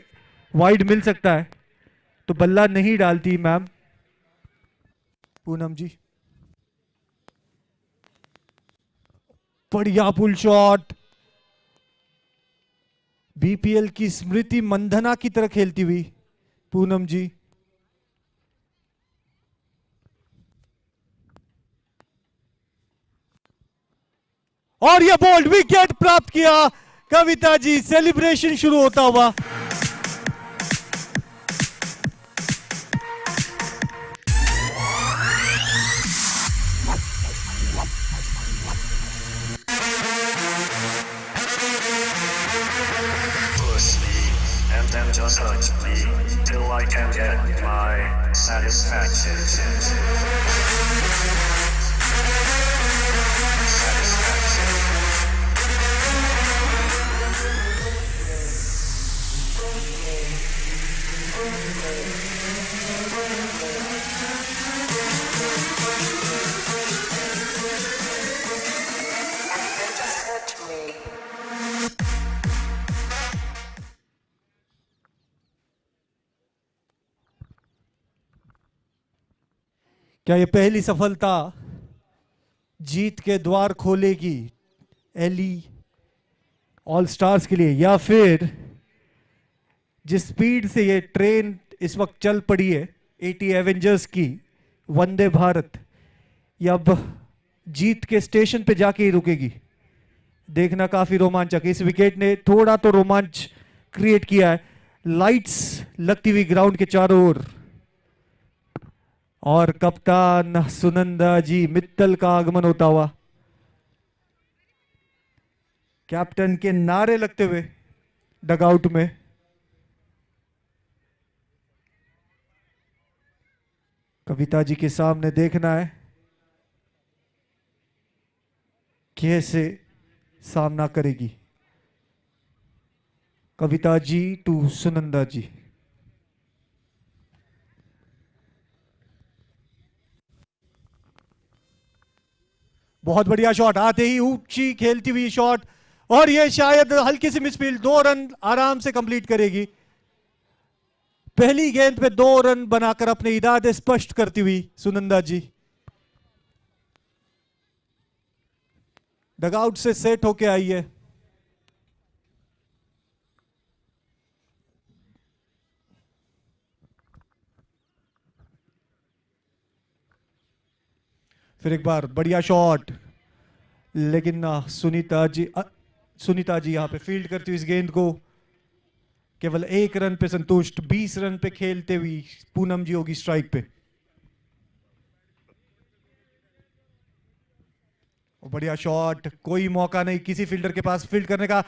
वाइड मिल सकता है तो बल्ला नहीं डालती मैम पूनम जी। बढ़िया पुल शॉट, बीपीएल की स्मृति मंधना की तरह खेलती हुई पूनम जी। और यह बोल्ड विकेट प्राप्त किया कविता जी, सेलिब्रेशन शुरू होता हुआ।
Push me and then just hurt me till I can get my satisfaction.
क्या ये पहली सफलता जीत के द्वार खोलेगी एली ऑल स्टार्स के लिए, या फिर जिस स्पीड से ये ट्रेन इस वक्त चल पड़ी है 80 एवेंजर्स की वंदे भारत, या अब जीत के स्टेशन पे जाके ही रुकेगी? देखना काफी रोमांचक। इस विकेट ने थोड़ा तो रोमांच क्रिएट किया है। लाइट्स लगती हुई ग्राउंड के चारों ओर, और कप्तान सुनंदा जी मित्तल का आगमन होता हुआ, कैप्टन के नारे लगते हुए डगआउट में। कविता जी के सामने देखना है कैसे सामना करेगी कविता जी टू सुनंदा जी। बहुत बढ़िया शॉट, आते ही ऊंची खेलती हुई शॉट, और ये शायद हल्की सी मिसफील्ड। 2 रन आराम से कंप्लीट करेगी। पहली गेंद पे 2 रन बनाकर अपने इरादे स्पष्ट करती हुई सुनंदा जी डगआउट से सेट होके आई है। फिर एक बार बढ़िया शॉट, लेकिन सुनीता जी सुनीता जी यहाँ पे फील्ड करती हुई इस गेंद को, केवल 1 रन पे संतुष्ट। 20 रन पे खेलते हुई पूनम जी होगी स्ट्राइक पे। और बढ़िया शॉट, कोई मौका नहीं किसी फील्डर के पास फील्ड करने का।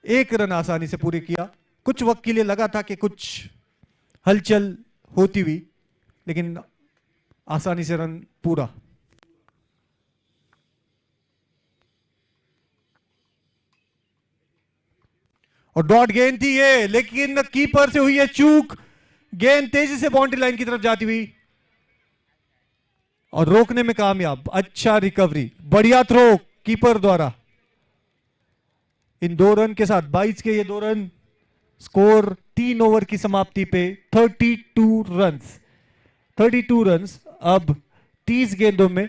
1 रन आसानी से पूरे किया। कुछ वक्त के लिए लगा था कि कुछ हलचल होती हुई, लेकिन आसानी से रन पूरा। और डॉट गेंद थी ये, लेकिन कीपर से हुई है चूक। गेंद तेजी से बाउंड्री लाइन की तरफ जाती हुई और रोकने में कामयाब। अच्छा रिकवरी, बढ़िया थ्रो कीपर द्वारा। इन 2 रन के साथ 22 के ये 2 रन, स्कोर 3 ओवर की समाप्ति पे 32 रन्स। 32 रन्स। अब 30 गेंदों में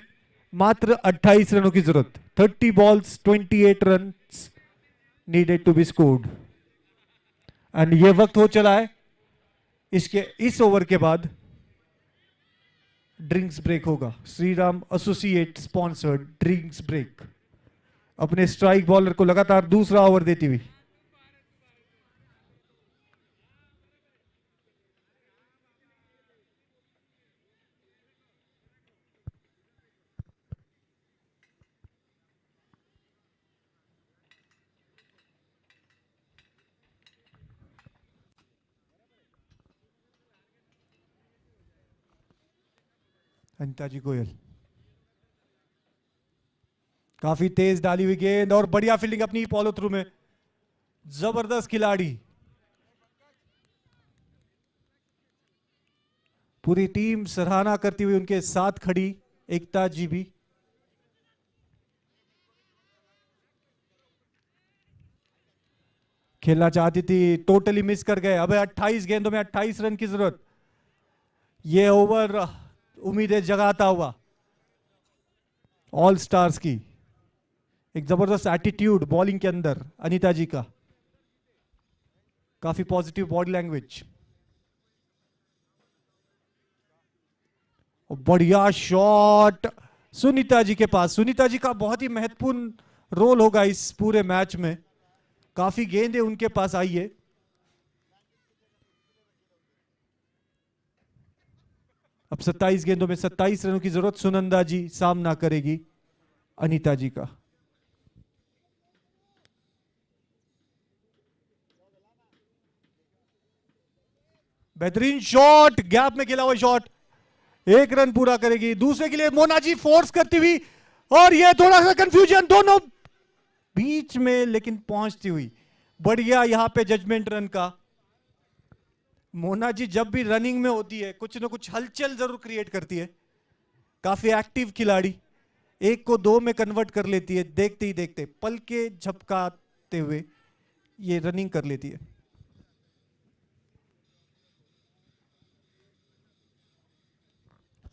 मात्र 28 रनों की जरूरत। 30 balls 28 runs needed to be scored. And ये वक्त हो चला है। इस ओवर के बाद ड्रिंक्स ब्रेक होगा। Shriram associate sponsored drinks break. अपने स्ट्राइक बॉलर को लगातार दूसरा ओवर देती हुई। अनिता जी गोयल, काफी तेज डाली हुई गेंद और बढ़िया फील्डिंग अपनी फॉलो थ्रू में। जबरदस्त खिलाड़ी। पूरी टीम सराहना करती हुई उनके साथ खड़ी। एकता जी भी। खेलना चाहती थी, टोटली मिस कर गए। अब 28 गेंदों में 28 रन की जरूरत। यह ओवर उम्मीदें जगाता हुआ ऑल स्टार्स की। एक जबरदस्त एटीट्यूड बॉलिंग के अंदर अनीता जी का। काफी पॉजिटिव बॉडी लैंग्वेज। बढ़िया शॉट सुनीता जी के पास। सुनीता जी का बहुत ही महत्वपूर्ण रोल होगा इस पूरे मैच में। काफी गेंदें उनके पास आई है। अब 27 गेंदों में 27 रनों की जरूरत। सुनंदा जी सामना करेगी अनीता जी का। बेहतरीन शॉट, गैप में खेला हुआ शॉट। 1 रन पूरा करेगी। दूसरे के लिए मोना जी फोर्स करती हुई, और यह थोड़ा सा कंफ्यूजन दोनों बीच में, लेकिन पहुंचती हुई। बढ़िया यहां पे जजमेंट रन का। मोना जी जब भी रनिंग में होती है कुछ ना कुछ हलचल जरूर क्रिएट करती है। काफी एक्टिव खिलाड़ी। 1 को 2 में कन्वर्ट कर लेती है देखते ही देखते। पल के झपकाते हुए ये रनिंग कर लेती है।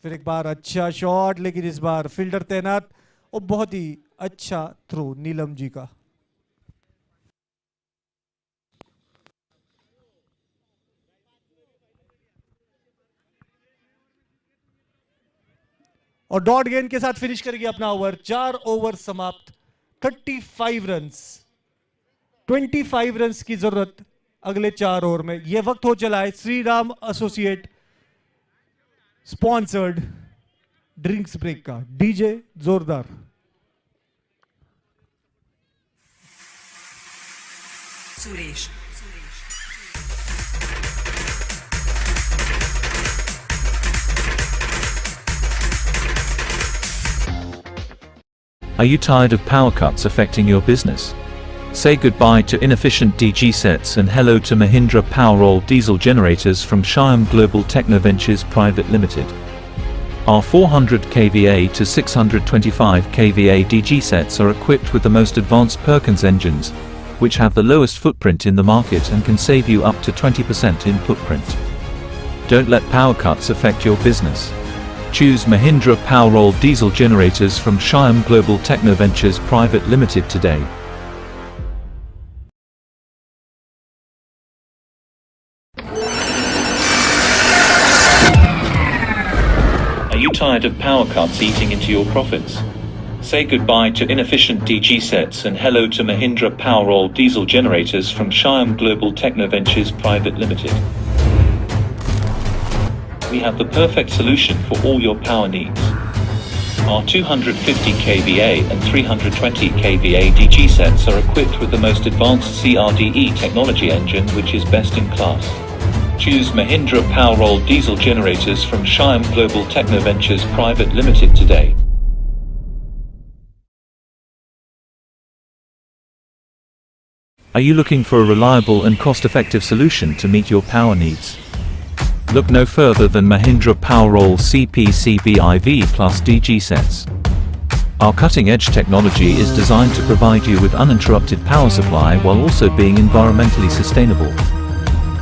फिर एक बार अच्छा शॉट, लेकिन इस बार फील्डर तैनात और बहुत ही अच्छा थ्रो नीलम जी का। और डॉट गेंद के साथ फिनिश करेगी अपना ओवर। 4 ओवर समाप्त। 35 रन्स। 25 रन्स की जरूरत अगले 4 ओवर में। यह वक्त हो चला है Shriram associate sponsored drinks break का। डीजे जोरदार।
Suresh
Are you tired of power cuts affecting your business? Say goodbye to inefficient DG sets and hello to Mahindra Powerol diesel generators from Shyam Global Technoventures Private Limited. Our 400 kVA to 625 kVA DG sets are equipped with the most advanced Perkins engines, which have the lowest footprint in the market and can save you up to 20% in footprint. Don't let power cuts affect your business. Choose Mahindra Powerol diesel generators from Shyam Global Technoventures Private Limited today. Are you tired of power cuts eating into your profits? Say goodbye to inefficient DG sets and hello to Mahindra Powerol diesel generators from Shyam Global Technoventures Private Limited. We have the perfect solution for all your power needs. Our 250 kVA and 320 kVA DG sets are equipped with the most advanced CRDE technology engine, which is best in class. Choose Mahindra Powerol diesel generators from Shyam Global Technoventures Private Limited today. Are you looking for a reliable and cost-effective solution to meet your power needs? Look no further than Mahindra Powerol CPCBIV Plus DG sets. Our cutting-edge technology is designed to provide you with uninterrupted power supply while also being environmentally sustainable.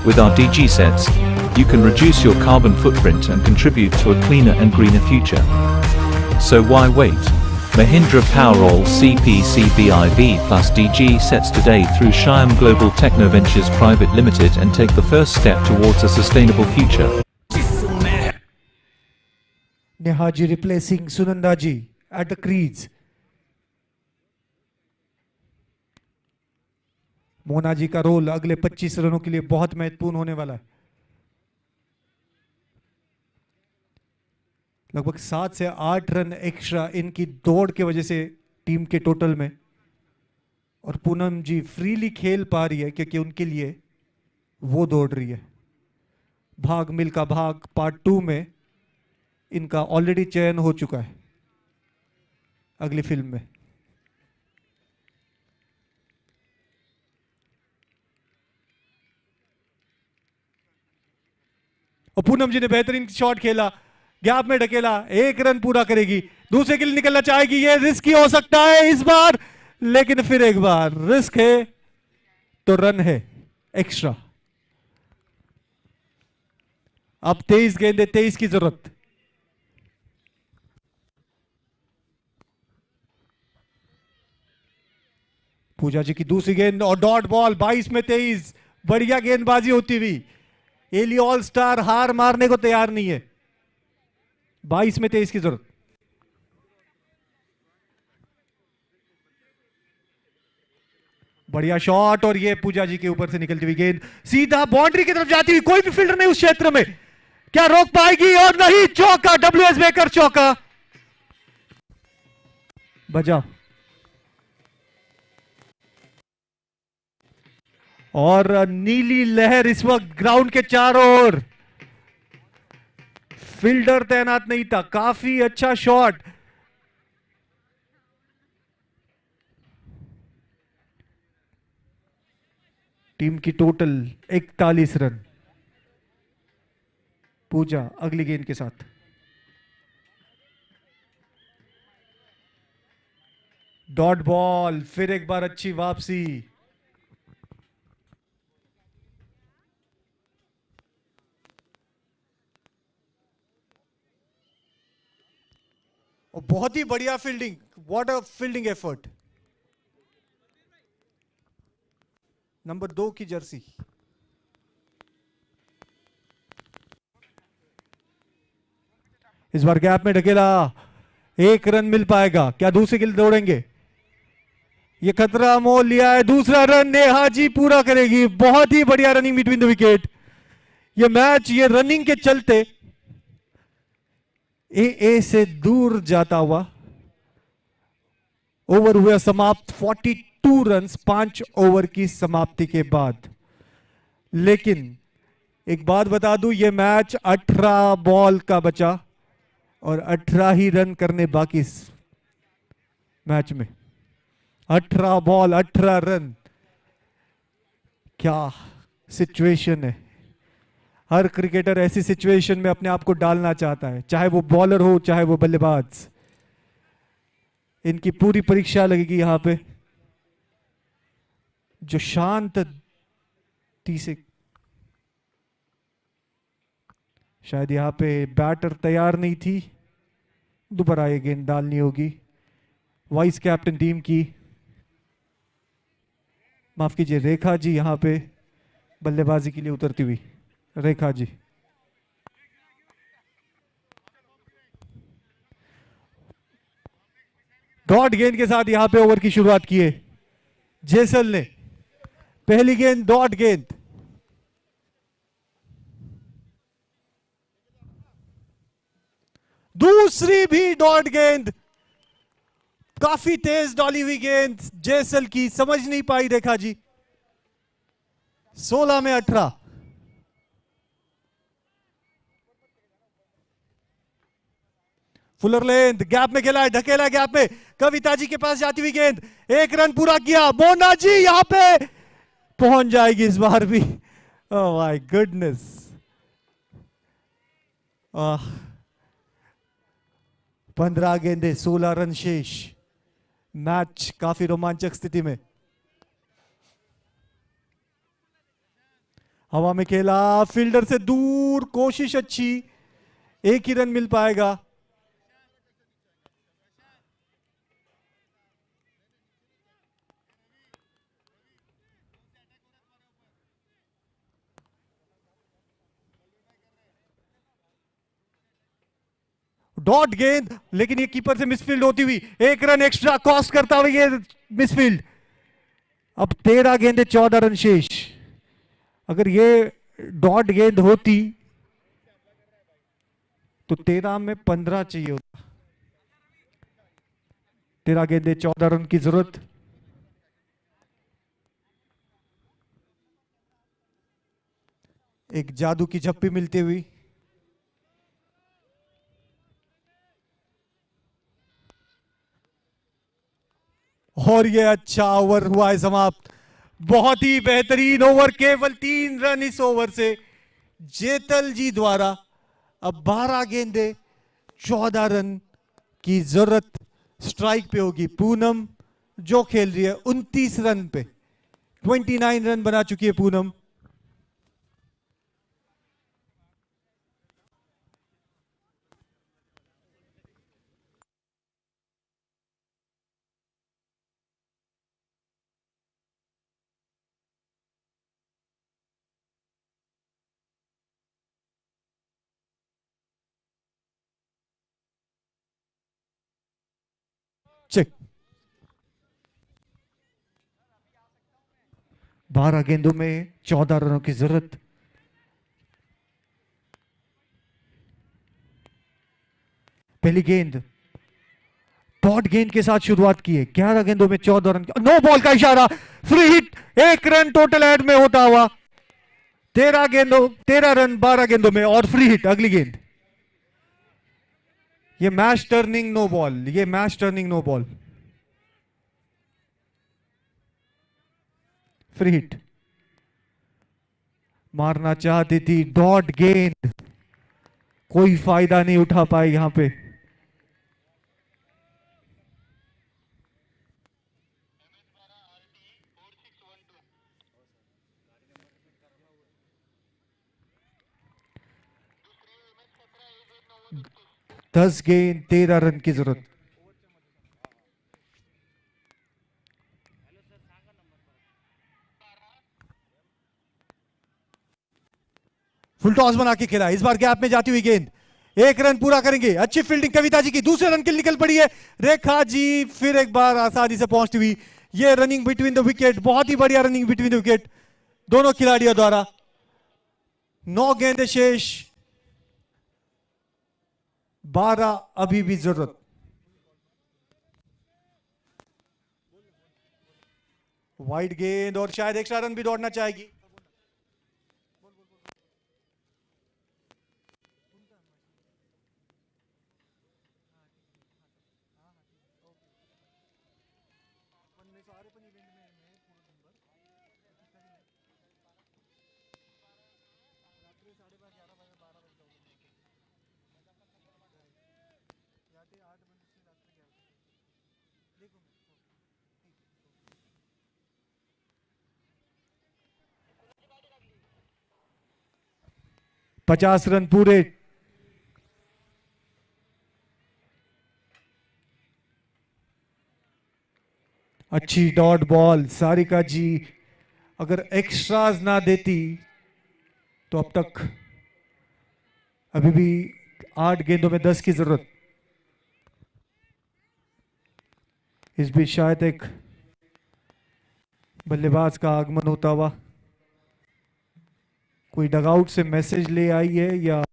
With our DG sets, you can reduce your carbon footprint and contribute to a cleaner and greener future. So why wait? Mahindra Powerol CPCBIV Plus DG sets today through Shyam Global Technoventures Private Limited and take the first step towards a sustainable future.
Nehaji replacing Sunandaji at the crease. Mona ji का रोल अगले 25 रनों के लिए बहुत महत्वपूर्ण होने वाला है। लगभग 7 से 8 रन एक्स्ट्रा इनकी दौड़ के वजह से टीम के टोटल में, और पूनम जी फ्रीली खेल पा रही है क्योंकि उनके लिए वो दौड़ रही है। भाग मिल्खा भाग पार्ट 2 में इनका ऑलरेडी चयन हो चुका है अगली फिल्म में। और पूनम जी ने बेहतरीन शॉट खेला, गैप में ढकेला, 1 रन पूरा करेगी, दूसरे के लिए निकलना चाहेगी। ये रिस्की हो सकता है इस बार, लेकिन फिर एक बार रिस्क है तो रन है एक्स्ट्रा। अब 23 गेंदे 23 की जरूरत। पूजा जी की दूसरी गेंद और डॉट बॉल। 22 में 23, बढ़िया गेंदबाजी होती हुई। एली ऑल स्टार हार मारने को तैयार नहीं है। 22 में 23 की जरूरत। बढ़िया शॉट, और ये पूजा जी के ऊपर से निकलती हुई गेंद सीधा बाउंड्री की तरफ जाती हुई। कोई भी फील्डर नहीं उस क्षेत्र में, क्या रोक पाएगी? और नहीं, चौका। डब्ल्यूएस बेकर चौका। बजा। और नीली लहर इस वक्त ग्राउंड के चारों ओर। फील्डर तैनात नहीं था। काफी अच्छा शॉट। टीम की टोटल 41 रन। पूजा अगली गेंद के साथ। डॉट बॉल, फिर एक बार अच्छी वापसी। और बहुत ही बढ़िया fielding. What a fielding effort. Number 2 की जर्सी। इस बार गैप में ढकेला, 1 रन मिल पाएगा? क्या दूसरे के लिए दौड़ेंगे? ये खतरा मोल लिया है। दूसरा रन नेहा जी पूरा करेगी। बहुत ही बढ़िया रनिंग बिटवीन द विकेट। ये मैच ये रनिंग के चलते ए से दूर जाता हुआ ओवर हुआ समाप्त। 42 रन्स 5 ओवर की समाप्ति के बाद। लेकिन एक बात बता दूं, यह मैच 18 बॉल का बचा और 18 ही रन करने बाकी इस मैच में। 18 बॉल 18 रन, क्या सिचुएशन है। हर क्रिकेटर ऐसी सिचुएशन में अपने आप को डालना चाहता है, चाहे वो बॉलर हो चाहे वो बल्लेबाज। इनकी पूरी परीक्षा लगेगी यहां पे। जो शांत से, शायद यहां पे बैटर तैयार नहीं थी, दोबारा ये गेंद डालनी होगी। वाइस कैप्टन टीम की, माफ कीजिए, रेखा जी यहां पे बल्लेबाजी के लिए उतरती हुई। रेखा जी, डॉट गेंद के साथ यहां पे ओवर की शुरुआत की है जेसल ने। पहली गेंद डॉट गेंद, दूसरी भी डॉट गेंद, काफी तेज डॉली हुई गेंद जेसल की, समझ नहीं पाई रेखा जी। 16 में 18। फुलर लेंथ, गैप में खेला है, ढकेला गैप में, कविता जी के पास जाती हुई गेंद, एक रन पूरा किया। मोना जी यहां पे पहुंच जाएगी इस बार भी। Oh my goodness. 15 गेंदे 16 रन शेष। मैच काफी रोमांचक स्थिति में। हवा में खेला, फील्डर से दूर, कोशिश अच्छी, एक ही रन मिल पाएगा। डॉट गेंद, लेकिन ये कीपर से मिसफील्ड होती हुई, एक रन एक्स्ट्रा कॉस्ट करता हुआ ये मिसफील्ड। अब 13 गेंदे 14 रन शेष। अगर ये डॉट गेंद होती तो 13 में 15 चाहिए होता। 13 गेंदे 14 रन की जरूरत। एक जादू की झप्पी मिलती हुई। और ये अच्छा ओवर हुआ है समाप्त। बहुत ही बेहतरीन ओवर, केवल 3 रन इस ओवर से जेतल जी द्वारा। अब 12 गेंदे 14 रन की जरूरत स्ट्राइक पे होगी। पूनम जो खेल रही है 29 रन पे, 29 रन बना चुकी है पूनम। चेक। 12 गेंदों में 14 रनों की जरूरत। पहली गेंद डॉट गेंद के साथ शुरुआत की है। 11 गेंदों में 14 रन, नो बॉल का इशारा, free hit, 1 run total add में होता हुआ। 13 रन 12 गेंदों में और फ्री हिट। अगली गेंद, ये मैच टर्निंग नो बॉल, ये match turning no ball, free hit. मारना चाहती थी डॉट गेंद, कोई फायदा नहीं उठा पाए यहां पे। दस गेंद 13 रन की जरूरत। फुल टॉस बना के खेला, इस बार गैप में जाती हुई गेंद, 1 रन पूरा करेंगे। अच्छी फील्डिंग कविता जी की, दूसरे रन के लिए निकल पड़ी है रेखा जी, फिर एक बार आसानी से पहुंचती हुई। ये रनिंग बिटवीन द विकेट, बहुत ही बढ़िया रनिंग बिटवीन द विकेट दोनों खिलाड़ियों द्वारा। 9 गेंदे शेष, 12 अभी भी जरूरत। वाइड गेंद और शायद एक्स्ट्रा रन भी दौड़ना चाहेगी। पचास रन पूरे। अच्छी डॉट बॉल सारिका जी, अगर एक्स्ट्राज ना देती तो अब तक अभी भी 8 गेंदों में 10 की जरूरत। इस बीच शायद एक बल्लेबाज का आगमन होता हुआ, कोई डगआउट से मैसेज ले आई है या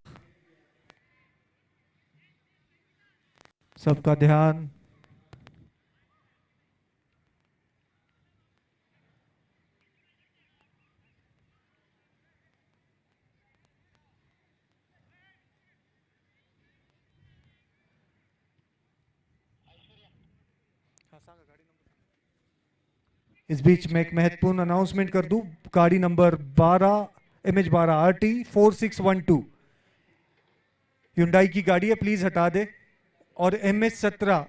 सबका ध्यान इस बीच में एक महत्वपूर्ण अनाउंसमेंट कर दूं। गाड़ी नंबर 12 MH12 RT 4612 Hyundai की गाड़ी है, प्लीज हटा दे। और MH17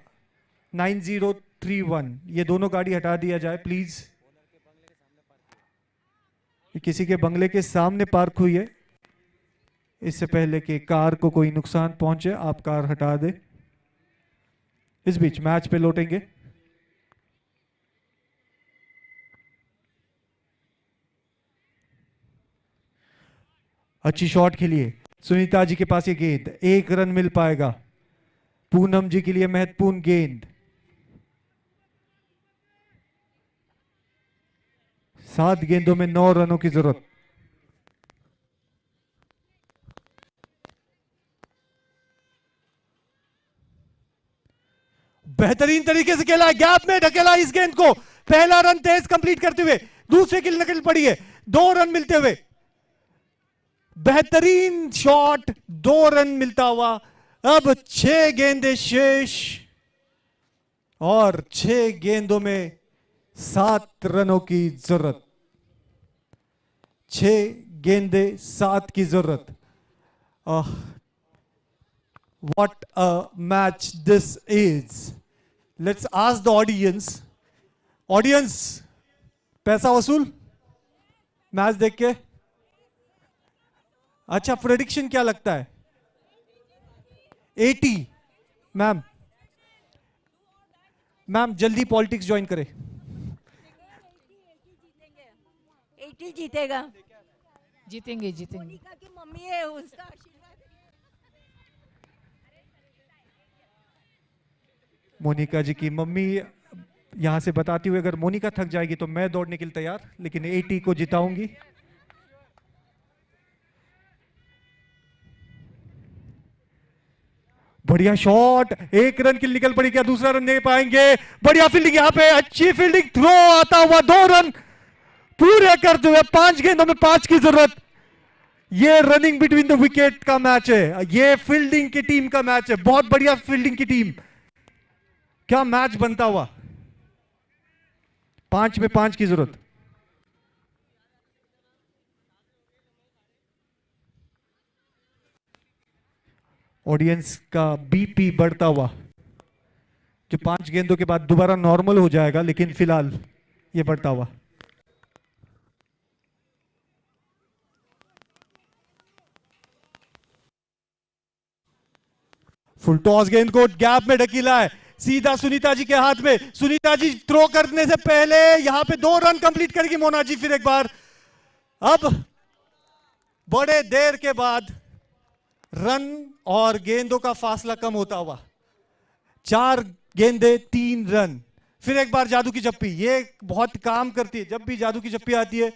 9031 ये दोनों गाड़ी हटा दिया जाए प्लीज। ये किसी के बंगले के सामने पार्क हुई है, इससे पहले कि कार को कोई नुकसान पहुंचे आप कार हटा दे। इस बीच मैच पे लौटेंगे। अच्छी शॉट के लिए सुनीता जी के पास ये गेंद, 1 रन मिल पाएगा। पूनम जी के लिए महत्वपूर्ण गेंद, 7 गेंदों में 9 रनों की जरूरत। बेहतरीन तरीके से खेला, गैप में ढकेला इस गेंद को। पहला रन तेज कंप्लीट करते हुए दूसरे की निकल पड़ी है, 2 रन मिलते हुए। बेहतरीन शॉट, 2 रन मिलता हुआ। अब 6 गेंदें शेष और 6 गेंदों में 7 रनों की जरूरत। 6 गेंदें 7 की जरूरत। What a match this is. Let's ask the audience. Audience, पैसा वसूल मैच देख के? अच्छा, प्रेडिक्शन क्या लगता है? 80। मैम जल्दी पॉलिटिक्स ज्वाइन करें।
80 जीतेगा।
जीतेंगे जीतेंगे।
मोनिका की मम्मी है, उसका आशीर्वाद।
मोनिका जी की मम्मी यहां से बताती हुई, अगर मोनिका थक जाएगी तो मैं दौड़ने के लिए तैयार, लेकिन 80 को जिताऊंगी। बढ़िया शॉट, 1 रन की निकल पड़ी, क्या दूसरा रन दे पाएंगे? बढ़िया फील्डिंग यहां पे, अच्छी फील्डिंग, थ्रो आता हुआ, 2 रन पूरे करते हुए। 5 गेंदों में 5 की जरूरत। ये रनिंग बिटवीन द विकेट का मैच है, ये फील्डिंग की टीम का मैच है। बहुत बढ़िया फील्डिंग की टीम, क्या मैच बनता हुआ। 5 में 5 की जरूरत। ऑडियंस का बीपी बढ़ता हुआ, जो 5 गेंदों के बाद दोबारा नॉर्मल हो जाएगा, लेकिन फिलहाल ये बढ़ता हुआ। फुल टॉस गेंद को गैप में ढकीला है, सीधा सुनीता जी के हाथ में। सुनीता जी थ्रो करने से पहले यहां पे 2 रन कंप्लीट करेगी मोना जी फिर एक बार। अब बड़े देर के बाद रन और गेंदों का फासला कम होता हुआ। 4 गेंदें 3 रन। फिर एक बार जादू की चप्पी, ये बहुत काम करती है। जब भी जादू की चप्पी आती है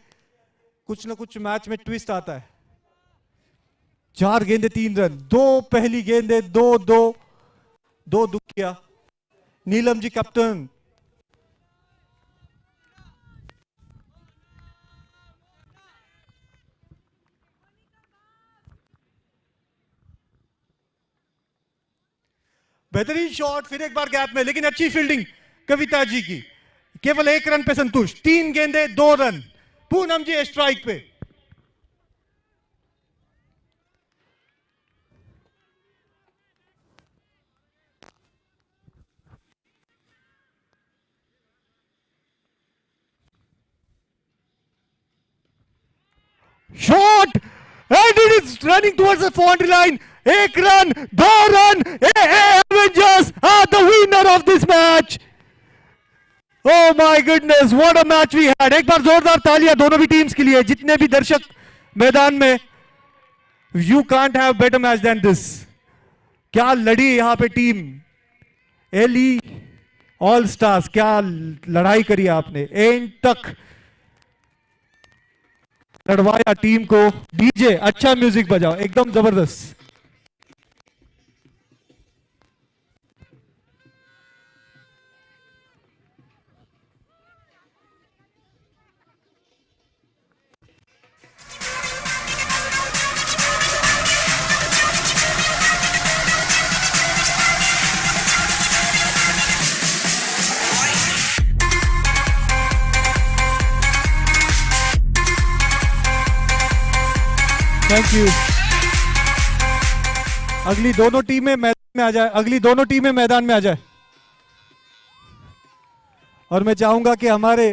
कुछ ना कुछ मैच में ट्विस्ट आता है। 4 गेंदें 3 रन, 2 पहली गेंदें 2 दुखिया। नीलम जी कैप्टन। बेहतरीन शॉट, फिर एक बार गैप में, लेकिन अच्छी फील्डिंग कविता जी की। केवल 1 रन पे संतुष्ट। 3 गेंदें 2 रन। पूनम जी स्ट्राइक पे। Shot and it is running towards the 400 line. 1 run, 2 run. Avengers are the winner of this match. Oh my goodness, what a match we had. एक बार जोरदार तालियां दोनों भी टीम्स के लिए, जितने भी दर्शक मैदान में। You can't have better match than this. क्या लड़ी यहां पे टीम एली ऑल स्टार्स, क्या लड़ाई करी आपने, एंड तक लड़वाया टीम को। डीजे अच्छा म्यूजिक बजाओ, एकदम जबरदस्त। Thank you. अगली दोनों टीमें मैदान में आ जाए, अगली दोनों टीमें मैदान में आ जाए। और मैं चाहूंगा कि हमारे